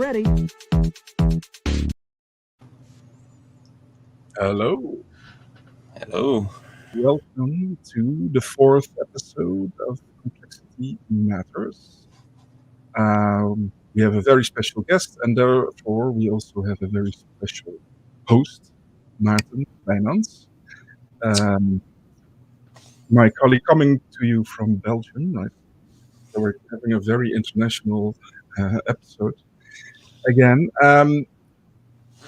ready. Hello. Hello. Welcome to the 4th episode of Complexity Matters. We have a very special guest, and therefore we also have a very special host, Maarten Wijnands. My colleague coming to you from Belgium, right? So we're having a very international episode again.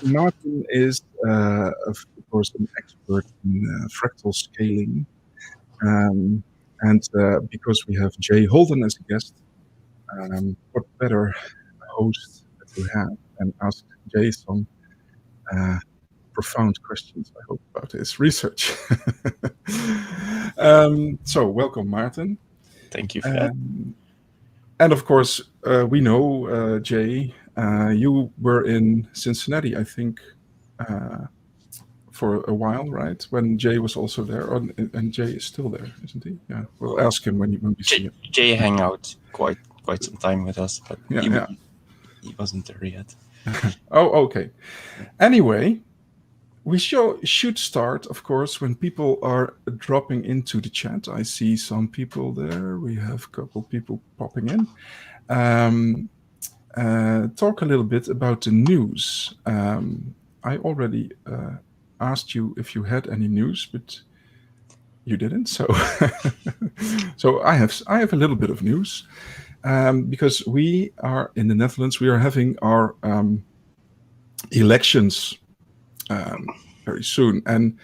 Maarten is, of course, an expert in fractal scaling. And because we have Jay Holden as a guest, what better host to have and ask Jay some profound questions, I hope, about his research. So welcome, Maarten. Thank you for that. And of course, we know, Jay, you were in Cincinnati, I think, for a while, right? When Jay was also there, and Jay is still there, isn't he? Yeah, we'll ask him when we see him. Jay hang out quite some time with us, but Yeah, he wasn't there yet. Oh, okay. Anyway, we should start, of course, when people are dropping into the chat. I see some people there. We have a couple people popping in. Talk a little bit about the news. I already asked you if you had any news, but you didn't. So, so I have a little bit of news, because we are in the Netherlands. We are having our elections very soon, and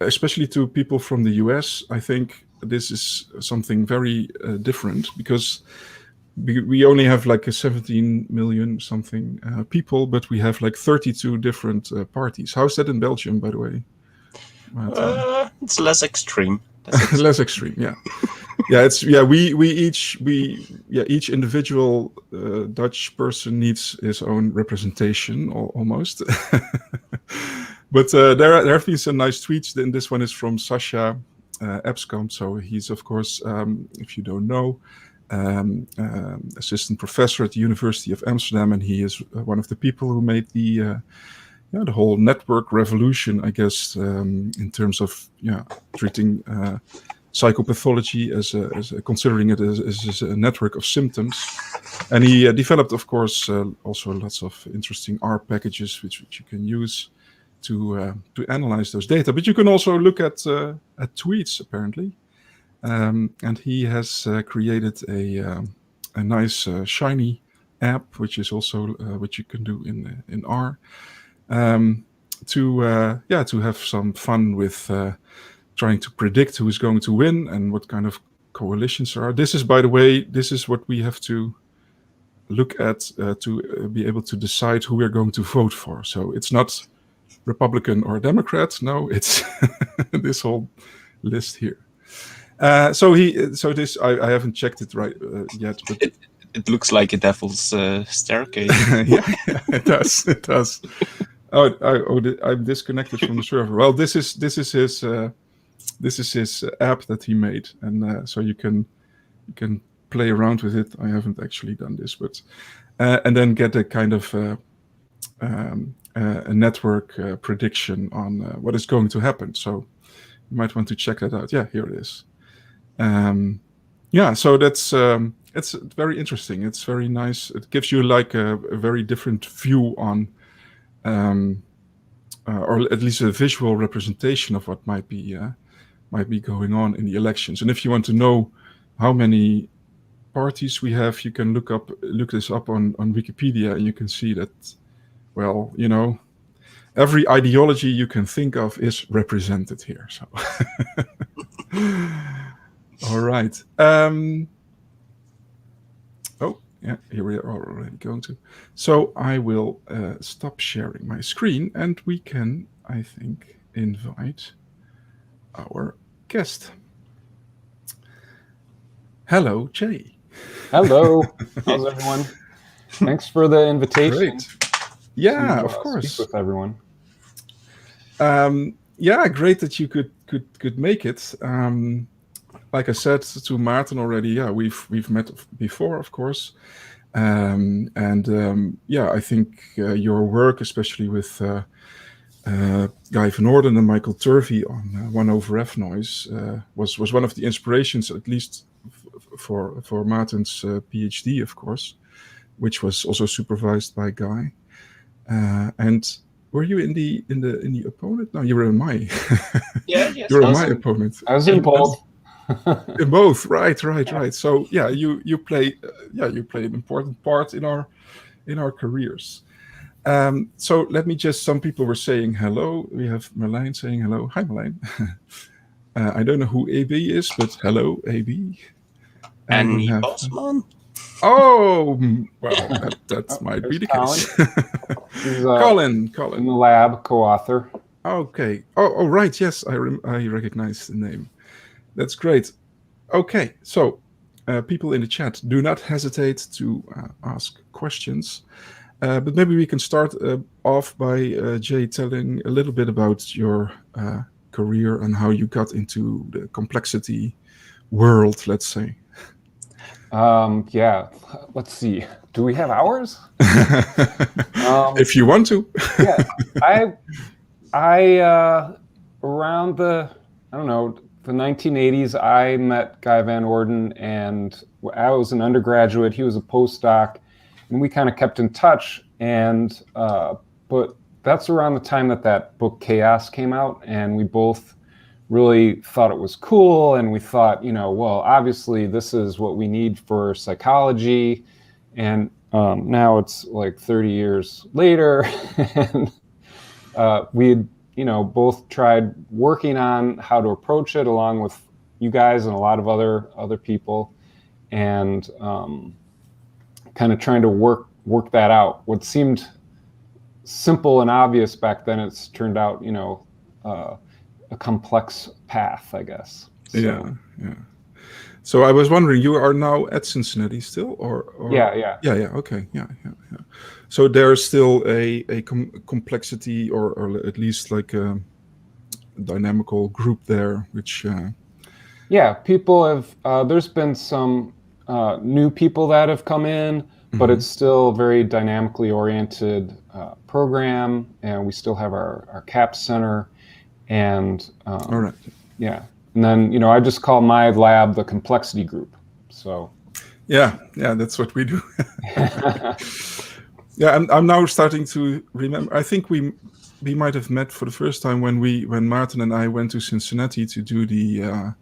especially to people from the US, I think this is something very different, because we only have like a 17 million something people, but we have like 32 different parties. How's that in Belgium, by the way? It's less extreme. Less extreme, yeah. Each individual Dutch person needs his own representation, almost. But there have been some nice tweets, and this one is from Sasha Epskamp. So he's, of course, if you don't know, assistant professor at the University of Amsterdam, and he is one of the people who made the whole network revolution, I guess, in terms of treating psychopathology as considering it as a network of symptoms. And he developed, of course, also lots of interesting R packages which you can use to analyze those data. But you can also look at tweets, apparently. And he has created a nice shiny app, which is also which you can do in R, to have some fun with trying to predict who is going to win and what kind of coalitions there are. This is, by the way, what we have to look at to be able to decide who we're going to vote for. So it's not Republican or Democrat. No, it's this whole list here. So this I haven't checked it right yet, but it looks like a devil's staircase. yeah, it does. It does. I'm disconnected from the server. Well, this is his app that he made, and so you can play around with it. I haven't actually done this, but and then get a kind of a network prediction on what is going to happen. So you might want to check that out. Yeah, here it is. So that's it's very interesting. It's very nice. It gives you like a very different view on, or at least a visual representation of what might be going on in the elections. And if you want to know how many parties we have, you can look this up on Wikipedia, and you can see that, well, every ideology you can think of is represented here. So. All right. Here we are already going to. So I will stop sharing my screen, and we can, I think, invite our guest. Hello, Jay. Hello. How's everyone? Thanks for the invitation. Great. Yeah, of course. Speak with everyone. Great that you could make it. Like I said to Maarten already, we've met before, of course. Yeah, I think your work, especially with Guy van Orden and Michael Turvey on 1/f noise, was one of the inspirations, at least for Maarten's PhD, of course, which was also supervised by Guy. And were you in the opponent? No, you were in my. Yeah, yes. You were my opponent. I was in both. In both, right. So yeah, you play an important part in our careers. So let me just. Some people were saying hello. We have Marlijn saying hello. Hi, Marlijn. I don't know who AB is, but hello, AB. And we have, Bosman. Oh, well, that might be the Colin. case. He's Colin. in the lab, co-author. Okay. Oh, right. Yes, I recognize the name. That's great. Okay, so people in the chat, do not hesitate to ask questions. But maybe we can start off by Jay telling a little bit about your career and how you got into the complexity world, let's say. Yeah, let's see. Do we have hours? If you want to. Yeah, I around the 1980s, I met Guy van Orden, and I was an undergraduate. He was a postdoc, and we kind of kept in touch. And but that's around the time that book Chaos came out, and we both really thought it was cool. And we thought, well, obviously this is what we need for psychology. And now it's like 30 years later, and we'd both tried working on how to approach it along with you guys and a lot of other people, and kind of trying to work that out. What seemed simple and obvious back then, it's turned out, a complex path, I guess. So, yeah. So I was wondering, you are now at Cincinnati still, or? Yeah. Okay, yeah. So there's still a complexity, or at least like a dynamical group there, which. Yeah, people have. There's been some new people that have come in, but it's still very dynamically oriented program, and we still have our CAPS center, and all right. Yeah, and then I just call my lab the complexity group. So. Yeah, that's what we do. Yeah, I'm now starting to remember. I think we might have met for the first time when Maarten and I went to Cincinnati to do the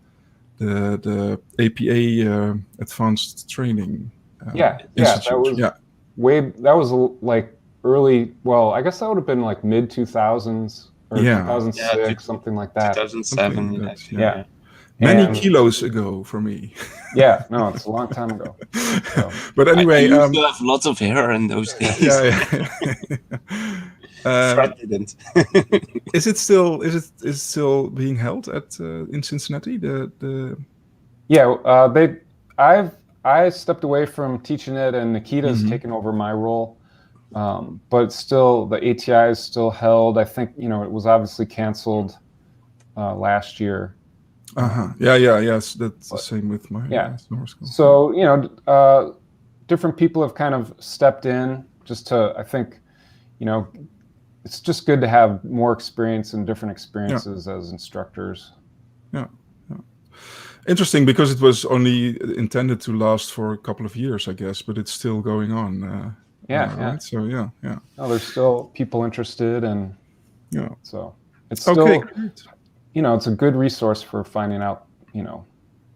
APA advanced training. Institute. That was like early. Well, I guess that would have been like mid 2000s or 2006, something like that. 2007. Like yeah. Many kilos ago for me. Yeah, no, it's a long time ago. So. But anyway, I used to have lots of hair in those days. Yeah. Didn't. Is it still being held at in Cincinnati? I stepped away from teaching it, and Nikita's taken over my role. But still, the ATI is still held. I think it was obviously canceled last year. Yes, that's the same with my summer school. So different people have kind of stepped in just to. I think it's just good to have more experience and different experiences as instructors. Yeah. Interesting, because it was only intended to last for a couple of years, I guess, but it's still going on. Right? So yeah. No, there's still people interested, and so it's still great. It's a good resource for finding out,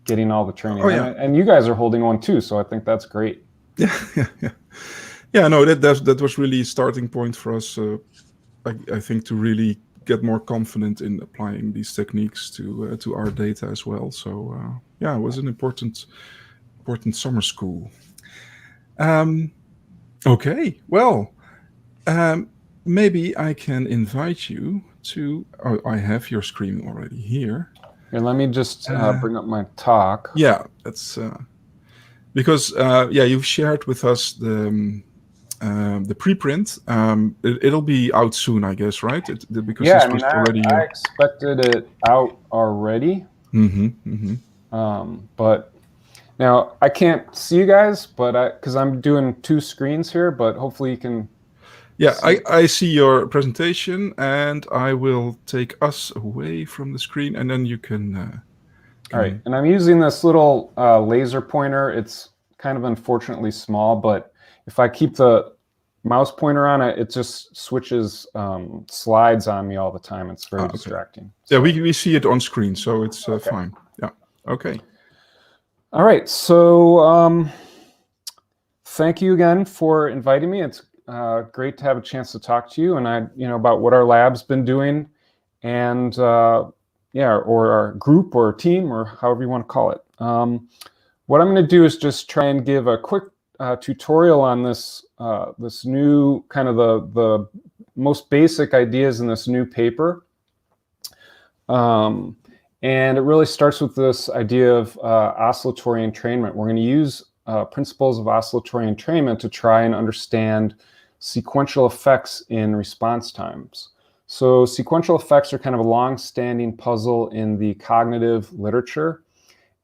getting all the training. And you guys are holding one too, so I think that's great. Yeah. No, that was really a starting point for us. I think to really get more confident in applying these techniques to our data as well. So it was an important summer school. Okay, well, maybe I can invite you to. Oh, I have your screen already here. Here, let me just bring up my talk. Yeah, that's because you've shared with us the preprint. It'll be out soon, I guess, right? Because I expected it out already. Mm-hmm. But Now, I can't see you guys, but because I'm doing 2 screens here, but hopefully you can. Yeah, I see your presentation, and I will take us away from the screen, and then you can. All right, and I'm using this little laser pointer. It's kind of unfortunately small, but if I keep the mouse pointer on it, it just switches slides on me all the time. It's very distracting. Yeah, we see it on screen, so it's fine. Yeah, okay. All right, so thank you again for inviting me. It's great to have a chance to talk to you, and about what our lab's been doing, and yeah, or our group or team or however you want to call it. What I'm going to do is just try and give a quick tutorial on this this new kind of the most basic ideas in this new paper. And it really starts with this idea of oscillatory entrainment. We're going to use principles of oscillatory entrainment to try and understand sequential effects in response times. So sequential effects are kind of a long-standing puzzle in the cognitive literature.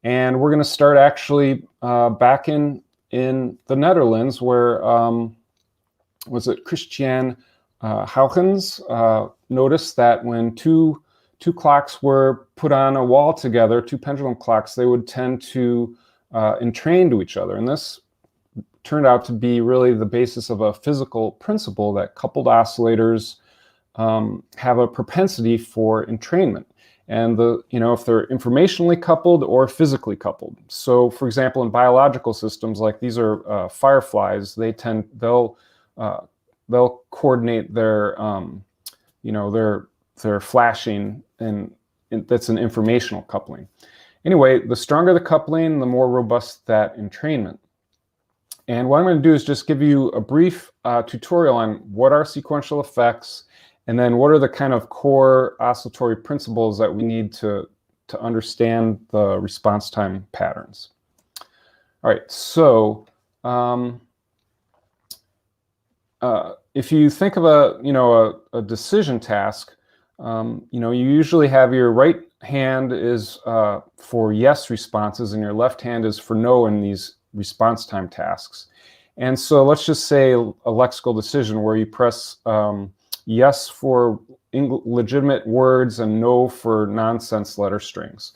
And we're going to start actually back in the Netherlands, where, was it Christian Huygens noticed that when two clocks were put on a wall together, 2 pendulum clocks, they would tend to entrain to each other. And this turned out to be really the basis of a physical principle that coupled oscillators have a propensity for entrainment. And if they're informationally coupled or physically coupled. So, for example, in biological systems, like these are fireflies, they'll coordinate their their flashing, and that's an informational coupling. Anyway, the stronger the coupling, the more robust that entrainment. And what I'm going to do is just give you a brief tutorial on what are sequential effects, and then what are the kind of core oscillatory principles that we need to understand the response time patterns. All right, so if you think of a decision task, you usually have your right hand is for yes responses, and your left hand is for no in these response time tasks. And so let's just say a lexical decision where you press yes for legitimate words and no for nonsense letter strings.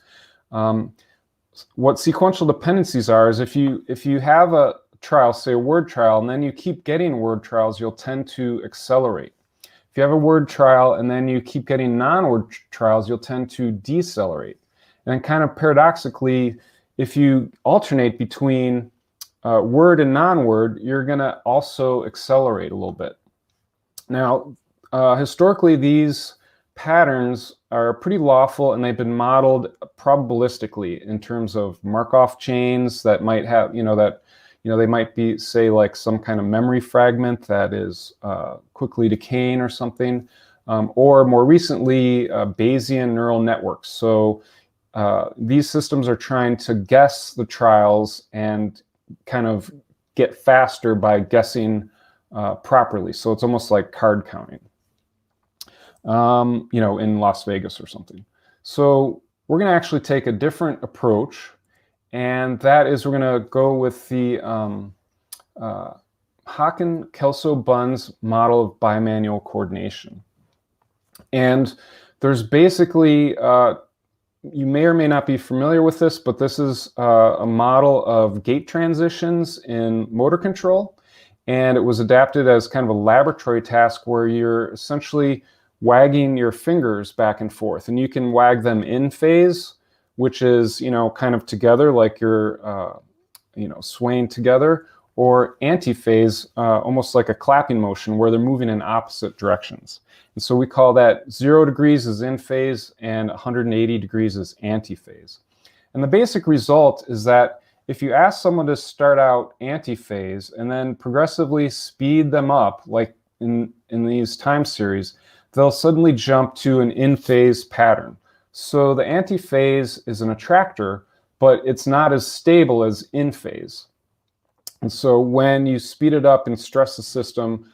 What sequential dependencies are is if you have a trial, say a word trial, and then you keep getting word trials, you'll tend to accelerate. If you have a word trial and then you keep getting non-word trials, you'll tend to decelerate. And then kind of paradoxically, if you alternate between word and non-word, you're going to also accelerate a little bit. Now, historically, these patterns are pretty lawful, and they've been modeled probabilistically in terms of Markov chains that might have, they might be, say, like some kind of memory fragment that is quickly decaying or something, or more recently, Bayesian neural networks. So these systems are trying to guess the trials and kind of get faster by guessing properly. So it's almost like card counting, in Las Vegas or something. So we're going to actually take a different approach, and that is we're going to go with the Haken-Kelso-Buns model of bimanual coordination. And there's basically, you may or may not be familiar with this, but this is a model of gate transitions in motor control. And it was adapted as kind of a laboratory task where you're essentially wagging your fingers back and forth. And you can wag them in phase, which is, kind of together, like you're, swaying together, or anti-phase, almost like a clapping motion where they're moving in opposite directions. And so we call that 0 degrees is in phase and 180 degrees is anti-phase. And the basic result is that if you ask someone to start out anti-phase and then progressively speed them up, like in these time series, they'll suddenly jump to an in-phase pattern. So the anti-phase is an attractor, but it's not as stable as in-phase. And so when you speed it up and stress the system,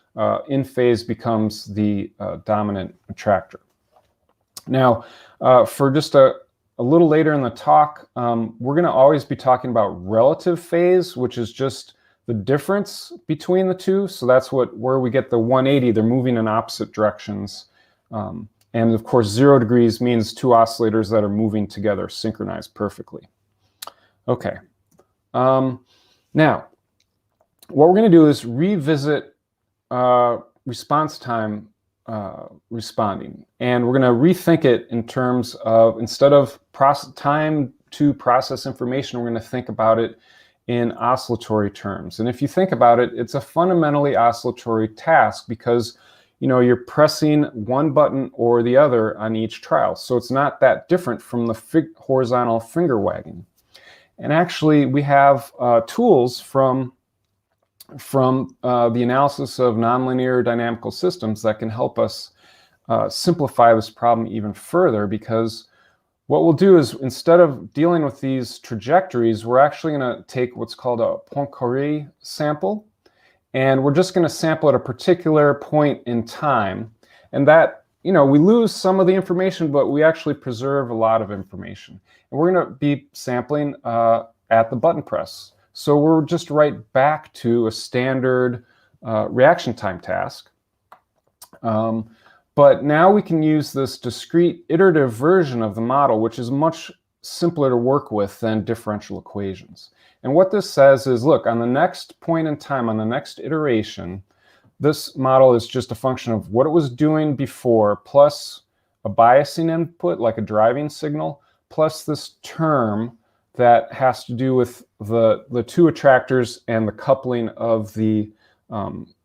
in-phase becomes the dominant attractor. Now, for just a a little later in the talk, we're going to always be talking about relative phase, which is just the difference between the two. So that's where we get the 180. They're moving in opposite directions. And of course, 0 degrees means two oscillators that are moving together, synchronized perfectly. Okay. Now, what we're going to do is revisit response time responding. And we're going to rethink it in terms of, instead of time to process information, we're going to think about it in oscillatory terms. And if you think about it, it's a fundamentally oscillatory task because you're pressing one button or the other on each trial. So it's not that different from the horizontal finger wagging. And actually, we have tools from the analysis of nonlinear dynamical systems that can help us simplify this problem even further, because what we'll do is, instead of dealing with these trajectories, we're actually going to take what's called a Poincaré sample, and we're just going to sample at a particular point in time. And that, we lose some of the information, but we actually preserve a lot of information. And we're going to be sampling at the button press. So we're just right back to a standard reaction time task. But now we can use this discrete iterative version of the model, which is much simpler to work with than differential equations. And what this says is, look, on the next point in time, on the next iteration, this model is just a function of what it was doing before, plus a biasing input, like a driving signal, plus this term that has to do with the two attractors and the coupling of the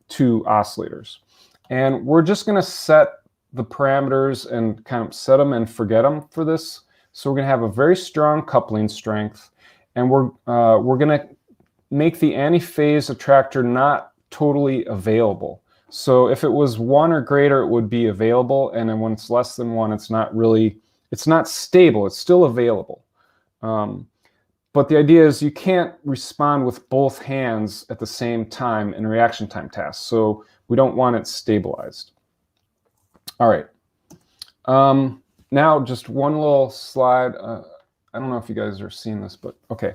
two oscillators. And we're just going to set the parameters and kind of set them and forget them for this. So we're going to have a very strong coupling strength, and we're going to make the antiphase attractor not totally available. So if it was 1 or greater, it would be available, and then when it's less than 1, it's not stable. It's still available. But the idea is you can't respond with both hands at the same time in reaction time tasks. So we don't want it stabilized. All right. Now just one little slide. I don't know if you guys are seeing this, but okay.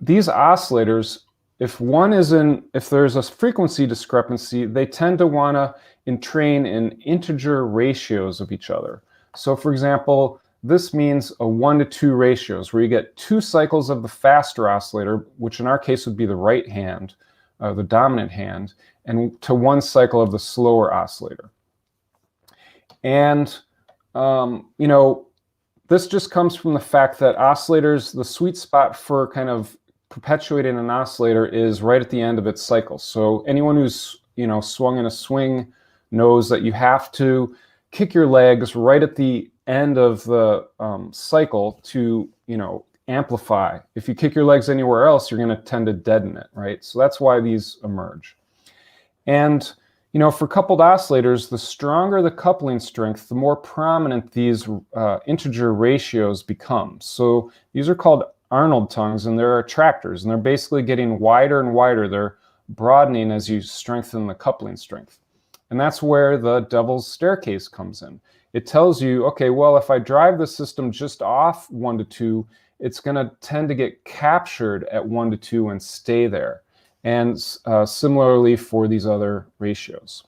These oscillators, if there's a frequency discrepancy, they tend to want to entrain in integer ratios of each other. So for example, this means a 1-to-2 ratios, where you get 2 cycles of the faster oscillator, which in our case would be the right hand, the dominant hand, and to 1 cycle of the slower oscillator. And this just comes from the fact that oscillators, the sweet spot for kind of perpetuating an oscillator is right at the end of its cycle. So anyone who's swung in a swing knows that you have to kick your legs right at the end of the cycle to amplify. If you kick your legs anywhere else, you're going to tend to deaden it, right? So that's why these emerge. And for coupled oscillators, the stronger the coupling strength, the more prominent these integer ratios become. So these are called Arnold tongues, and they're attractors, and they're basically getting wider and wider. They're broadening as you strengthen the coupling strength. And that's where the devil's staircase comes in. It tells you, okay, well, if I drive the system just off 1-to-2, it's going to tend to get captured at 1-to-2 and stay there. And similarly for these other ratios.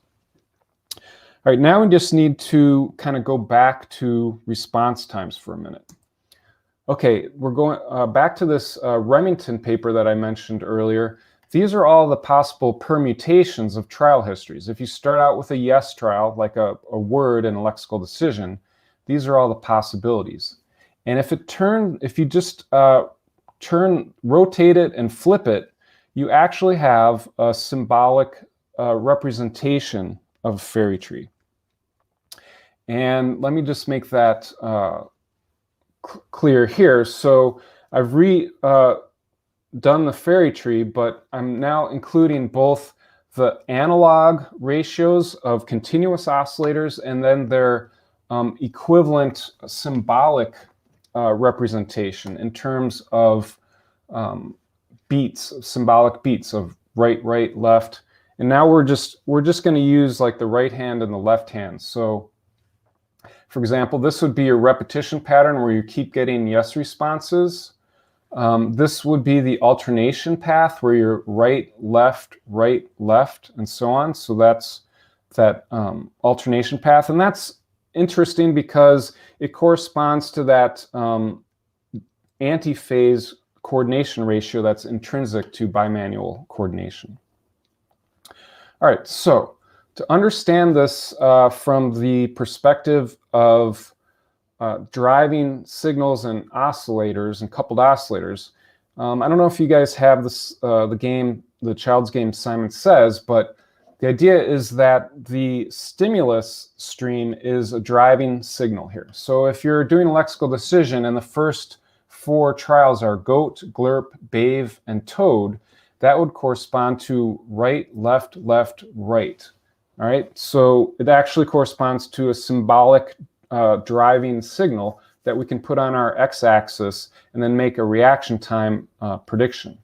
All right, now we just need to kind of go back to response times for a minute. Okay, we're going back to this Remington paper that I mentioned earlier. These are all the possible permutations of trial histories. If you start out with a yes trial, like a word in a lexical decision, these are all the possibilities. And if you just rotate it and flip it, you actually have a symbolic representation of a fairy tree. And let me just make that clear here. So I've done the fairy tree, but I'm now including both the analog ratios of continuous oscillators and then their equivalent symbolic representation in terms of beats, symbolic beats of right, right, left. And now we're just going to use like the right hand and the left hand. So For example, this would be a repetition pattern where you keep getting yes responses. This would be the alternation path where you're right, left, and so on. So that's that alternation path. And that's interesting because it corresponds to that anti-phase coordination ratio that's intrinsic to bimanual coordination. All right, so to understand this from the perspective of driving signals and oscillators and coupled oscillators, I don't know if you guys have this the child's game Simon Says, but the idea is that the stimulus stream is a driving signal here. So if you're doing a lexical decision and the first 4 trials are goat, glurp, bave, and toad, that would correspond to right, left, right. All right, so it actually corresponds to a symbolic driving signal that we can put on our x-axis and then make a reaction time prediction.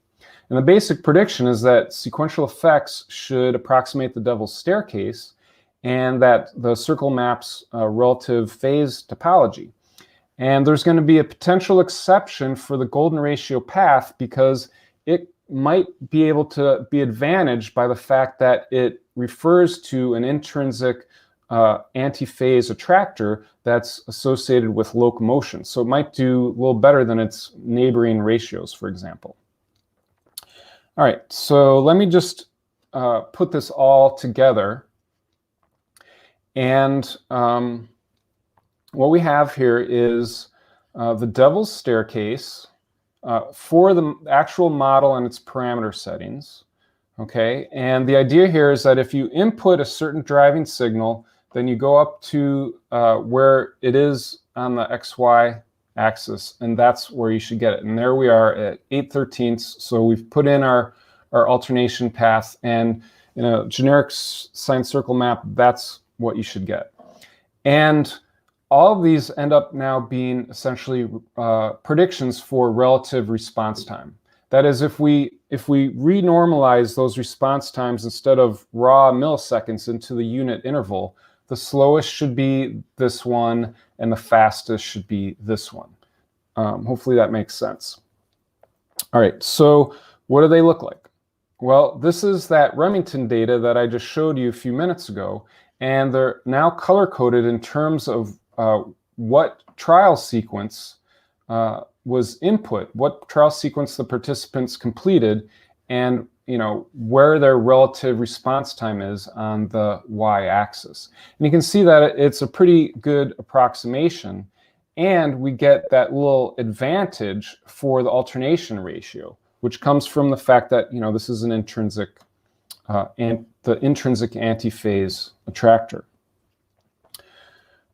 And the basic prediction is that sequential effects should approximate the Devil's Staircase and that the circle maps relative phase topology. And there's going to be a potential exception for the golden ratio path because it might be able to be advantaged by the fact that it refers to an intrinsic anti-phase attractor that's associated with locomotion. So it might do a little better than its neighboring ratios, for example. All right, so let me just put this all together. And what we have here is the Devil's Staircase for the actual model and its parameter settings. Okay, and the idea here is that if you input a certain driving signal, then you go up to where it is on the XY axis, and that's where you should get it. And there we are at 8/13. So we've put in our alternation path, and in a generic sine circle map, that's what you should get. And all of these end up now being essentially predictions for relative response time. That is, if we renormalize those response times instead of raw milliseconds into the unit interval, the slowest should be this one, and the fastest should be this one. Hopefully that makes sense. All right, so what do they look like? Well, this is that Remington data that I just showed you a few minutes ago, and they're now color-coded in terms of what trial sequence was input, what trial sequence the participants completed, and where their relative response time is on the y-axis. And you can see that it's a pretty good approximation, and we get that little advantage for the alternation ratio, which comes from the fact that this is an intrinsic and the intrinsic antiphase attractor.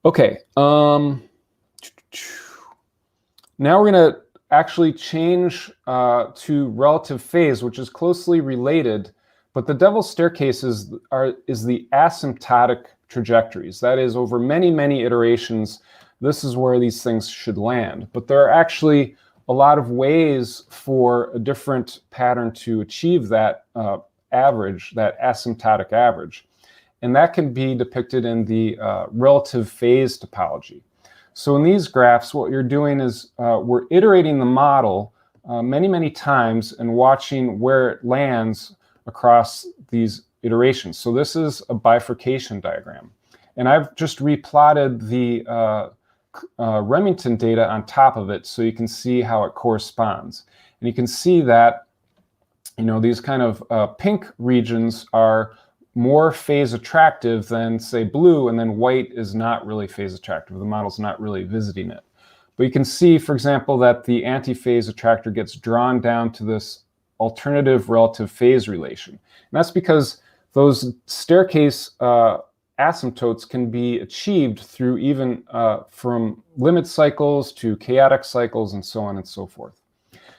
Okay, now we're going to actually change to relative phase, which is closely related, but the Devil's Staircase is the asymptotic trajectories. That is, over many, many iterations, this is where these things should land. But there are actually a lot of ways for a different pattern to achieve that average, that asymptotic average. And that can be depicted in the relative phase topology. So in these graphs, what you're doing is we're iterating the model many, many times and watching where it lands across these iterations. So this is a bifurcation diagram. And I've just replotted the Remington data on top of it so you can see how it corresponds. And you can see that these kind of pink regions are more phase attractive than, say, blue, and then white is not really phase attractive. The model's not really visiting it. But you can see, for example, that the antiphase attractor gets drawn down to this alternative relative phase relation. And that's because those staircase asymptotes can be achieved through even from limit cycles to chaotic cycles and so on and so forth.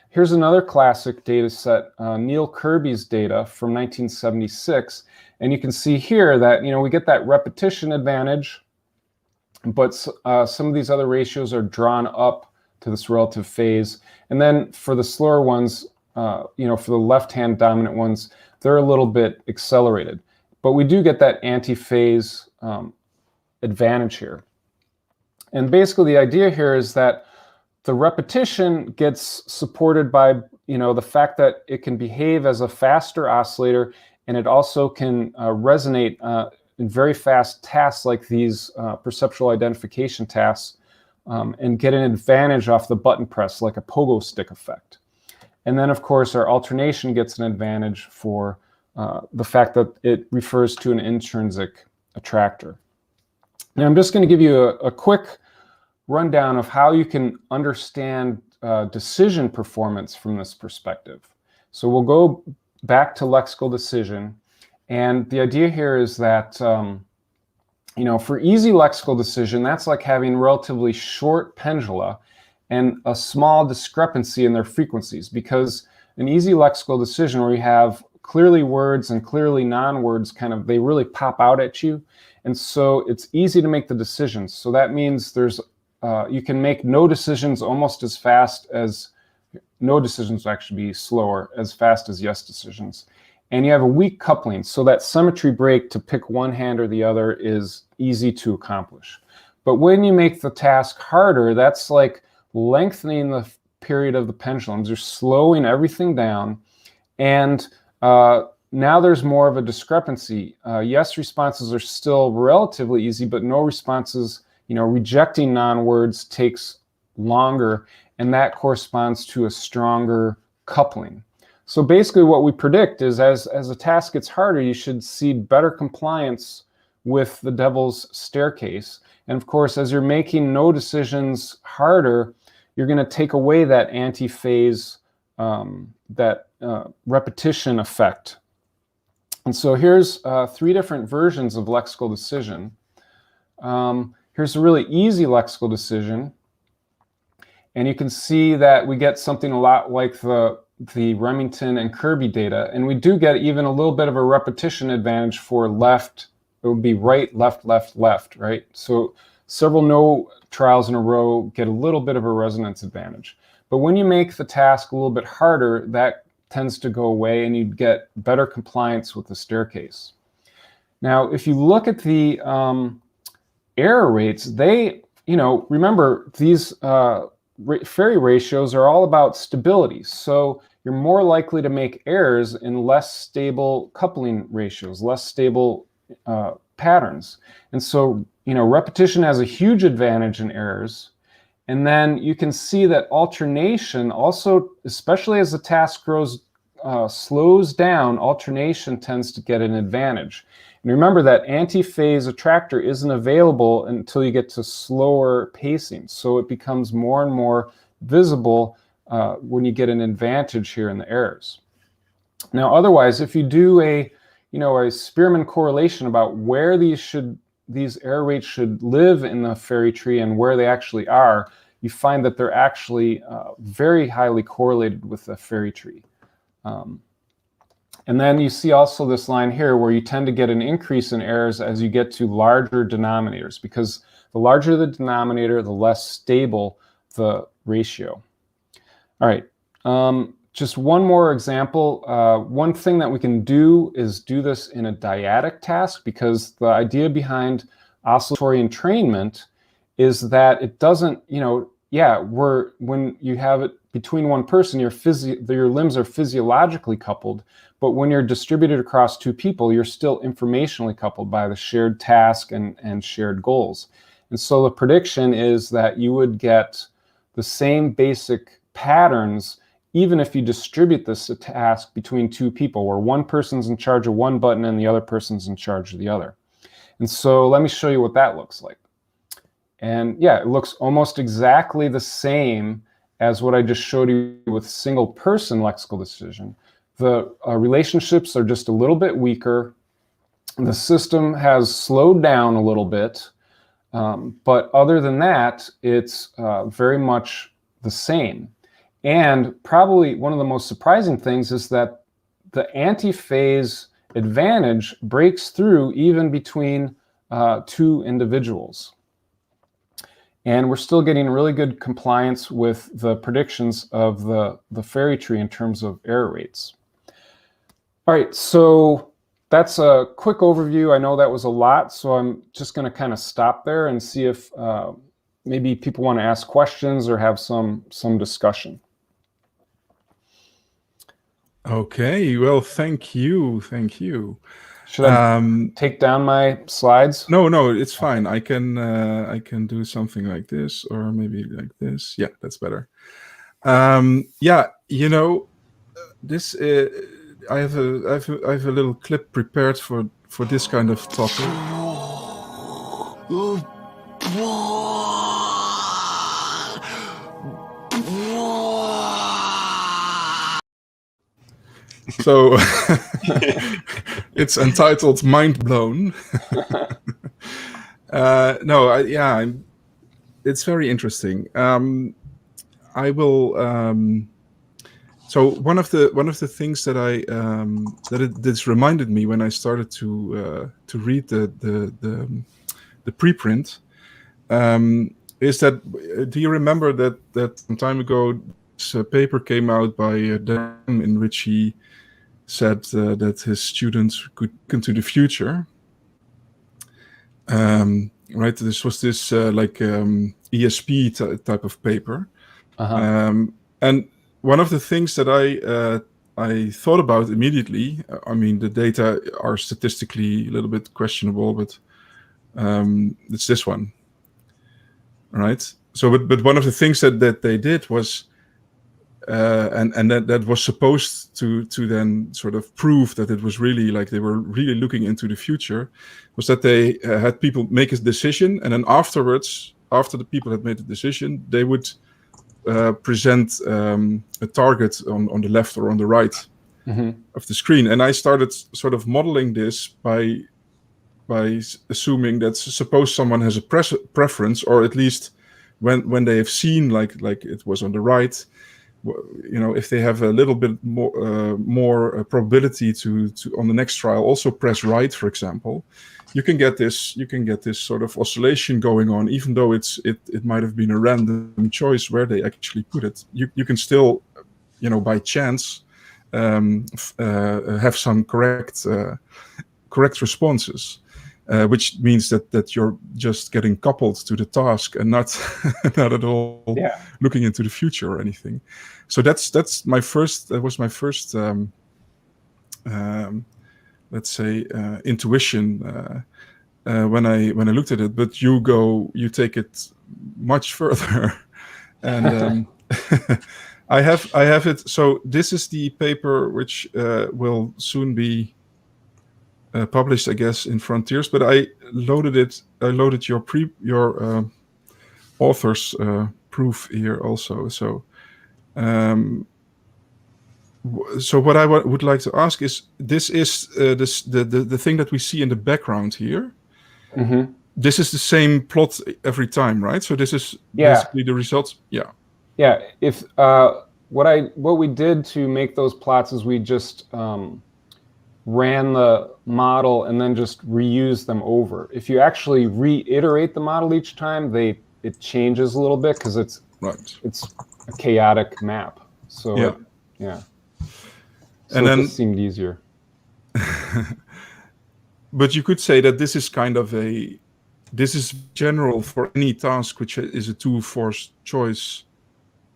Here's another classic data set, Neil Kirby's data from 1976. And you can see here that we get that repetition advantage, but some of these other ratios are drawn up to this relative phase. And then for the slower ones, for the left-hand dominant ones, they're a little bit accelerated. But we do get that anti-phase advantage here. And basically the idea here is that the repetition gets supported by, the fact that it can behave as a faster oscillator, and it also can resonate in very fast tasks like these perceptual identification tasks, and get an advantage off the button press like a pogo stick effect. And then, of course, our alternation gets an advantage for the fact that it refers to an intrinsic attractor. Now, I'm just going to give you a quick rundown of how you can understand decision performance from this perspective. So we'll go back to lexical decision. And the idea here is that, for easy lexical decision, that's like having relatively short pendula and a small discrepancy in their frequencies, because an easy lexical decision where you have clearly words and clearly non-words they really pop out at you. And so it's easy to make the decisions. So that means you can make no decisions almost as fast as, no decisions will actually be slower, as fast as yes decisions. And you have a weak coupling, so that symmetry break to pick one hand or the other is easy to accomplish. But when you make the task harder, that's like lengthening the period of the pendulums. You're slowing everything down, and now there's more of a discrepancy. Yes responses are still relatively easy, but no responses, rejecting non-words takes longer, and that corresponds to a stronger coupling. So basically what we predict is as a task gets harder, you should see better compliance with the devil's staircase. And of course, as you're making no decisions harder, you're going to take away that anti-phase, repetition effect. And so here's 3 different versions of lexical decision. Here's a really easy lexical decision. And you can see that we get something a lot like the Remington and Kirby data. And we do get even a little bit of a repetition advantage for left. It would be right, left, left, left, right? So several no trials in a row get a little bit of a resonance advantage. But when you make the task a little bit harder, that tends to go away and you get better compliance with the staircase. Now, if you look at the error rates, remember these Ferry ratios are all about stability. So you're more likely to make errors in less stable coupling ratios, less stable patterns. And so, repetition has a huge advantage in errors. And then you can see that alternation also, especially as the task slows down, alternation tends to get an advantage. And remember that anti-phase attractor isn't available until you get to slower pacing. So it becomes more and more visible when you get an advantage here in the errors. Now, otherwise, if you do a Spearmint correlation about where these error rates should live in the fairy tree and where they actually are, you find that they're actually very highly correlated with the fairy tree. And then you see also this line here where you tend to get an increase in errors as you get to larger denominators, because the larger the denominator, the less stable the ratio. All right, just one more example. One thing that we can do is do this in a dyadic task, because the idea behind oscillatory entrainment is that it doesn't, when you have it between one person, your limbs are physiologically coupled, but when you're distributed across 2 people, you're still informationally coupled by the shared task and shared goals. And so the prediction is that you would get the same basic patterns even if you distribute this task between 2 people, where one person's in charge of one button and the other person's in charge of the other. And so let me show you what that looks like. And yeah, it looks almost exactly the same as what I just showed you with single person lexical decision. The relationships are just a little bit weaker. The system has slowed down a little bit, but other than that, it's very much the same. And probably one of the most surprising things is that the anti-phase advantage breaks through even between 2 individuals. And we're still getting really good compliance with the predictions of the fairy tree in terms of error rates. All right, so that's a quick overview. I know that was a lot, so I'm just going to kind of stop there and see if maybe people want to ask questions or have some discussion. Okay, well, thank you. Should I take down my slides? No, it's fine. I can do something like this, or maybe like this. Yeah, that's better. Yeah, this I have a little clip prepared for this kind of topic. So it's entitled "Mind Blown." It's very interesting. I will. So one of the things that this reminded me when I started to read the preprint is that, do you remember that some time ago this paper came out by Dan in which he said that his students could look into the future. Right, this was this ESP type of paper, and one of the things that I thought about immediately. I mean, the data are statistically a little bit questionable, but it's this one, right? So, but one of the things that they did was. And that was supposed to then sort of prove that it was really like they were really looking into the future, was that they had people make a decision, and then afterwards, after the people had made the decision, they would present a target on the left or on the right of the screen. And I started sort of modeling this by assuming that suppose someone has a preference, or at least when they have seen like it was on the right. If they have a little bit more probability to on the next trial also press right, for example, you can get this sort of oscillation going on, even though it might have been a random choice where they actually put it. You can still, by chance, have some correct responses. Which means that you're just getting coupled to the task and not at all looking into the future or anything. So that was my first let's say intuition when I looked at it. But you take it much further, and I have it. So this is the paper which will soon be published, I guess, in Frontiers, but I loaded your author's proof here also. So, so what I would like to ask is, this is the thing that we see in the background here. Mm-hmm. This is the same plot every time, right? So this is basically the results. Yeah. Yeah. If what we did to make those plots is we just ran the model and then just reuse them over. If you actually reiterate the model each time, it changes a little bit because it's a chaotic map. So So and then it seemed easier. But you could say that this is kind of this is general for any task which is a two-force choice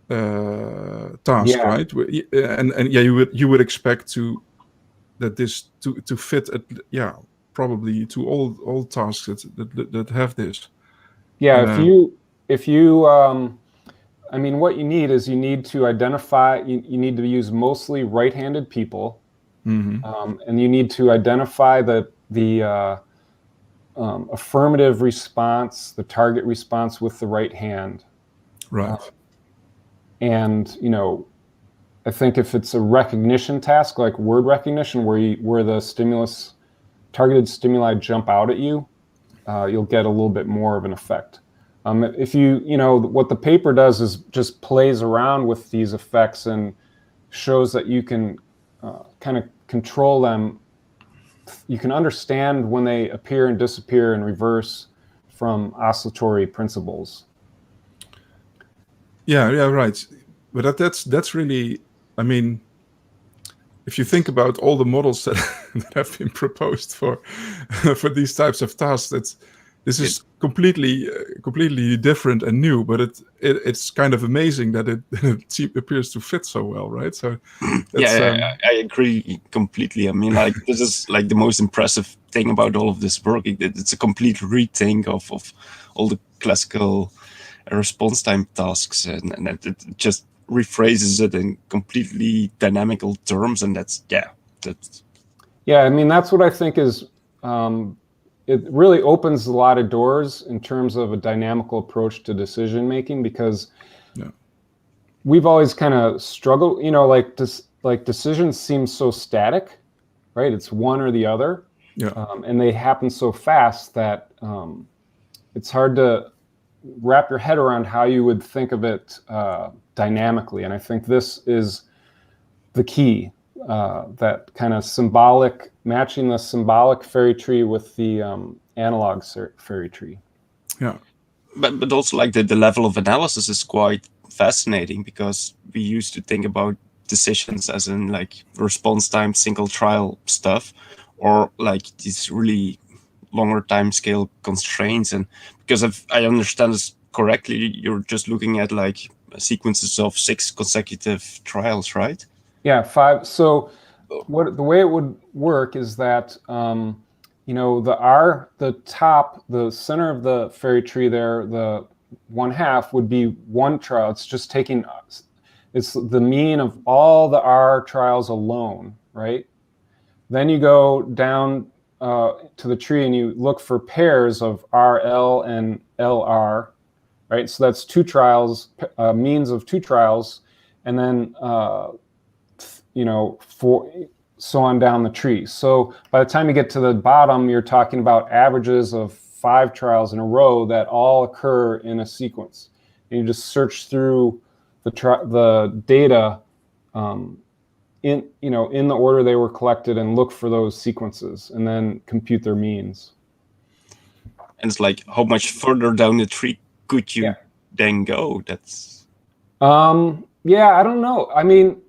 task, right? And you would expect that this to fit probably to all tasks that have this. Yeah, if you I mean, what you need is you need to identify. You need to use mostly right-handed people, and you need to identify the affirmative response, the target response with the right hand. Right. And I think if it's a recognition task like word recognition, where the targeted stimuli jump out at you, you'll get a little bit more of an effect. If what the paper does is just plays around with these effects and shows that you can kind of control them. You can understand when they appear and disappear in reverse from oscillatory principles. Yeah, right. But that's really, I mean, if you think about all the models that have been proposed for these types of tasks, this is completely different and new, but it's kind of amazing that it appears to fit so well, right? So I agree completely. I mean, like, this is like the most impressive thing about all of this work. It's a complete rethink of all the classical response time tasks, and it just rephrases it in completely dynamical terms, and that's. I mean, that's what I think is. It really opens a lot of doors in terms of a dynamical approach to decision making, because we've always kind of struggled, like decisions seem so static, right? It's one or the other, and they happen so fast that it's hard to wrap your head around how you would think of it dynamically. And I think this is the key. That kind of matching the symbolic fairy tree with the analog fairy tree. Yeah. But also, like, the level of analysis is quite fascinating, because we used to think about decisions as in like response time, single trial stuff, or like these really longer time scale constraints. And because if I understand this correctly, you're just looking at like sequences of 6 consecutive trials, right? Yeah, 5. So the way it would work is that, the center of the fairy tree there, the 1/2 would be one trial. It's just it's the mean of all the R trials alone, right? Then you go down to the tree and you look for pairs of RL and LR, right? So that's 2 trials, means of 2 trials, and then so on down the tree. So by the time you get to the bottom, you're talking about averages of 5 trials in a row that all occur in a sequence. And you just search through the data in the order they were collected and look for those sequences and then compute their means. And it's like, how much further down the tree could you then go? That's I don't know. I mean,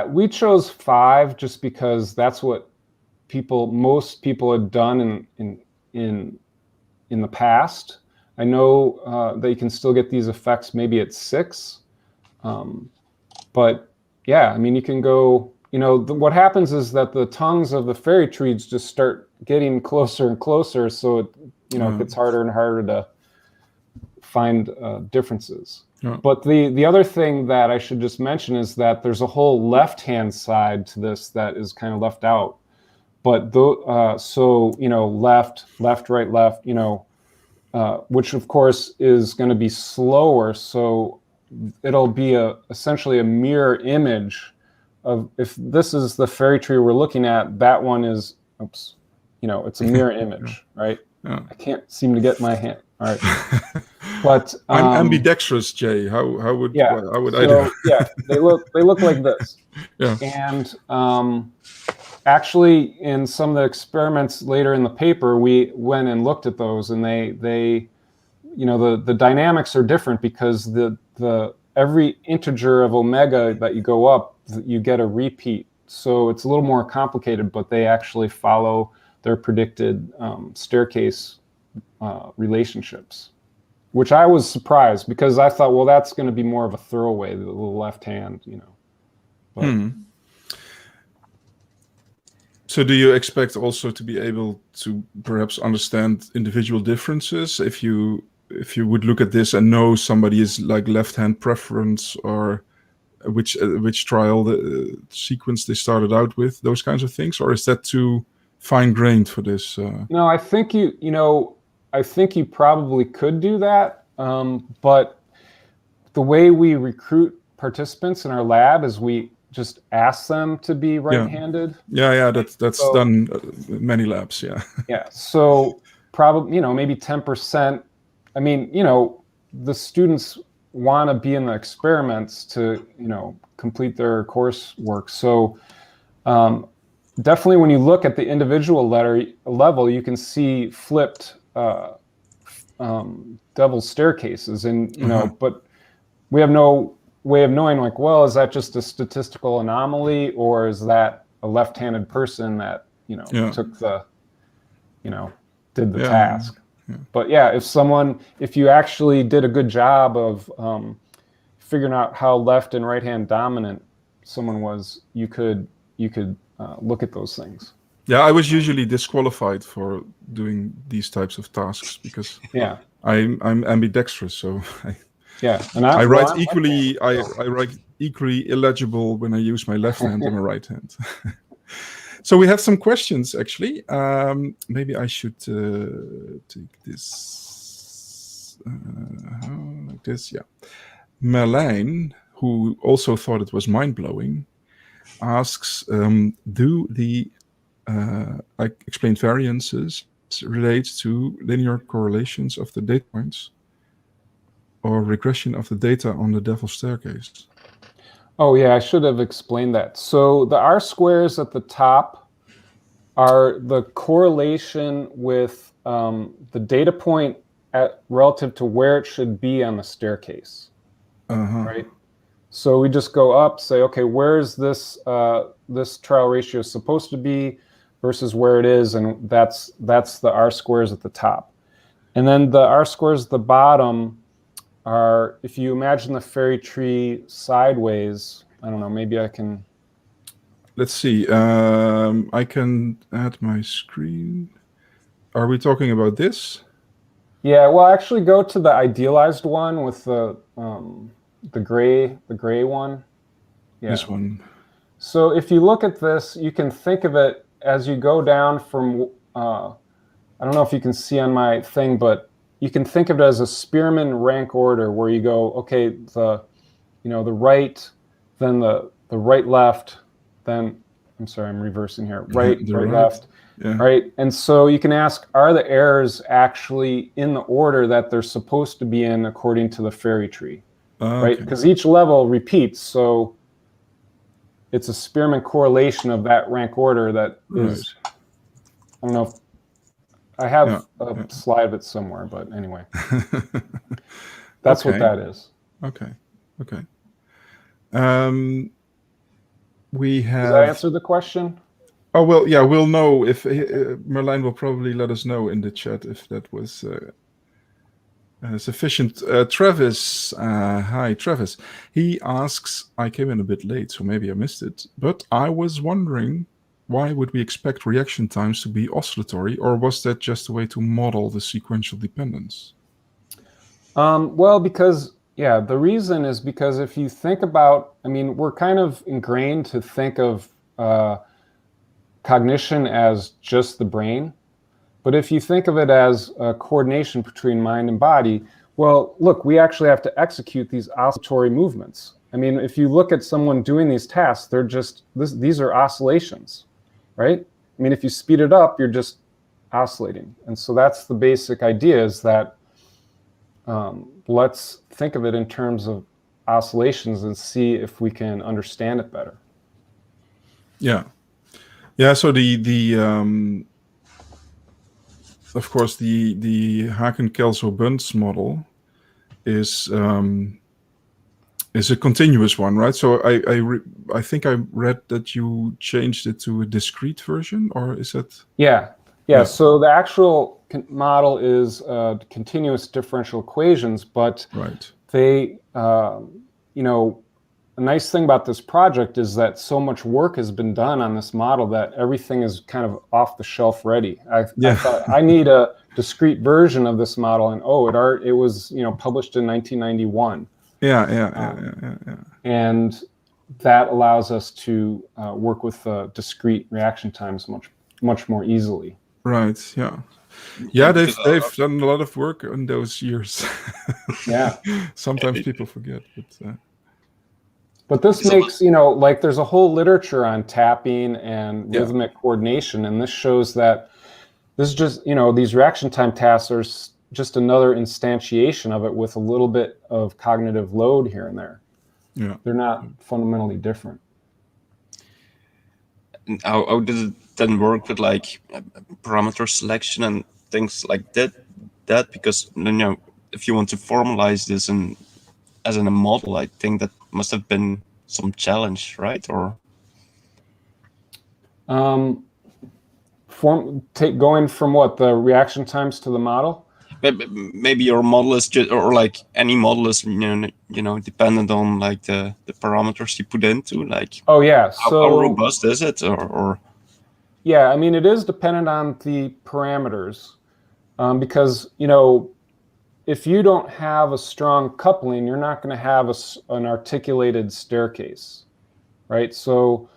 we chose 5 just because that's what most people had done in the past. I know that you can still get these effects maybe at 6, but I mean, you can go. What happens is that the tongues of the fairy trees just start getting closer and closer, so it gets harder and harder to find differences. Yeah. But the other thing that I should just mention is that there's a whole left-hand side to this that is kind of left out. But left, right, left, which of course is going to be slower. So it'll be essentially a mirror image of, if this is the fairy tree we're looking at, that one is, it's a mirror image, right? Yeah. I can't seem to get my hand. All right. But I'm ambidextrous, Jay. How would I do? Yeah, they look like this. Yeah. And actually, in some of the experiments later in the paper, we went and looked at those, and the dynamics are different, because the every integer of omega that you go up, you get a repeat. So it's a little more complicated, but they actually follow their predicted staircase relationships, which I was surprised, because I thought, well, that's going to be more of a throwaway, the left hand, But, So do you expect also to be able to perhaps understand individual differences if you would look at this and know somebody is like left-hand preference, or which trial the sequence they started out with, those kinds of things, or is that too fine-grained for this? No, I think you probably could do that, but the way we recruit participants in our lab is we just ask them to be right-handed. Yeah, that's done in many labs. Yeah, so probably maybe 10%. I mean, the students want to be in the experiments to complete their coursework. So definitely, when you look at the individual level, you can see flipped devil's staircases, and but we have no way of knowing, like, well, is that just a statistical anomaly, or is that a left-handed person that took the did the Yeah, task. yeah. But yeah, if you actually did a good job of figuring out how left and right hand dominant someone was, you could look at those things. Yeah, I was usually disqualified for doing these types of tasks because Yeah, I'm ambidextrous, so yeah. And I write I'm equally. left-handed, so- I write equally illegible when I use my left hand and my right hand. So we have some questions actually. Maybe I should take this like this. Yeah, Merlijn, who also thought it was mind blowing, asks, do the I explained variances relate to linear correlations of the data points or regression of the data on the Devil's Staircase? Oh yeah, I should have explained that. So the R squares at the top are the correlation with the data point relative to where it should be on the staircase, right? So we just go up, say, okay, where's this this trial ratio supposed to be versus where it is, and that's the R squares at the top. And then the R squares at the bottom are, if you imagine the fairy tree sideways, I don't know, maybe I can... Let's see. I can add my screen. Are we talking about this? Yeah, well, actually go to the idealized one with the gray one. Yeah. This one. So if you look at this, you can think of it as you go down from, I don't know if you can see on my thing, but you can think of it as a Spearmint rank order where you go, okay, the right, then the right left, then, I'm sorry, I'm reversing here, right, right left, yeah. right? And so you can ask, are the errors actually in the order that they're supposed to be in according to the fairy tree, right? Because each level repeats, so it's a Spearmint correlation of that rank order that is, I don't know if, I have a slide of it somewhere, but anyway. That's what that is. Okay, okay. We have... Does that answer the question? Oh, well, yeah, we'll know if... Merlijn will probably let us know in the chat if that was sufficient. Travis, hi, Travis. He asks, I came in a bit late, so maybe I missed it, but I was wondering, why would we expect reaction times to be oscillatory, or was that just a way to model the sequential dependence? Well, because, yeah, the reason is because if you think about, I mean, we're kind of ingrained to think of cognition as just the brain. But if you think of it as a coordination between mind and body, well, look, we actually have to execute these oscillatory movements. I mean, if you look at someone doing these tasks, they're just, these are oscillations, right? I mean, if you speed it up, you're just oscillating. And so that's the basic idea, is that let's think of it in terms of oscillations and see if we can understand it better. Yeah. Yeah, so of course, the Haken-Kelso-Bunz model is a continuous one, right? So I think I read that you changed it to a discrete version, or is that? Yeah. So the actual model is continuous differential equations, but they, you know, a nice thing about this project is that so much work has been done on this model that everything is kind of off the shelf ready. I thought I need a discrete version of this model, and it was, you know, published in 1991. Yeah. And that allows us to work with discrete reaction times much more easily. Right. Yeah. Yeah, they've done a lot of work in those years. Yeah. Sometimes people forget, but this makes, you know, like there's a whole literature on tapping and rhythmic coordination, and this shows that this is just, you know, these reaction time tasks are just another instantiation of it with a little bit of cognitive load here and there. Yeah. They're not fundamentally different. How did it then work with like parameter selection and things like that? Because, you know, if you want to formalize this as in a model, I think that must have been some challenge, right? Or going from what, the reaction times to the model? Maybe your model is just, or like any model is, dependent on like the parameters you put into, like. Oh yeah. How robust is it, or? Yeah, I mean, it is dependent on the parameters, because if you don't have a strong coupling, you're not going to have an articulated staircase, right? So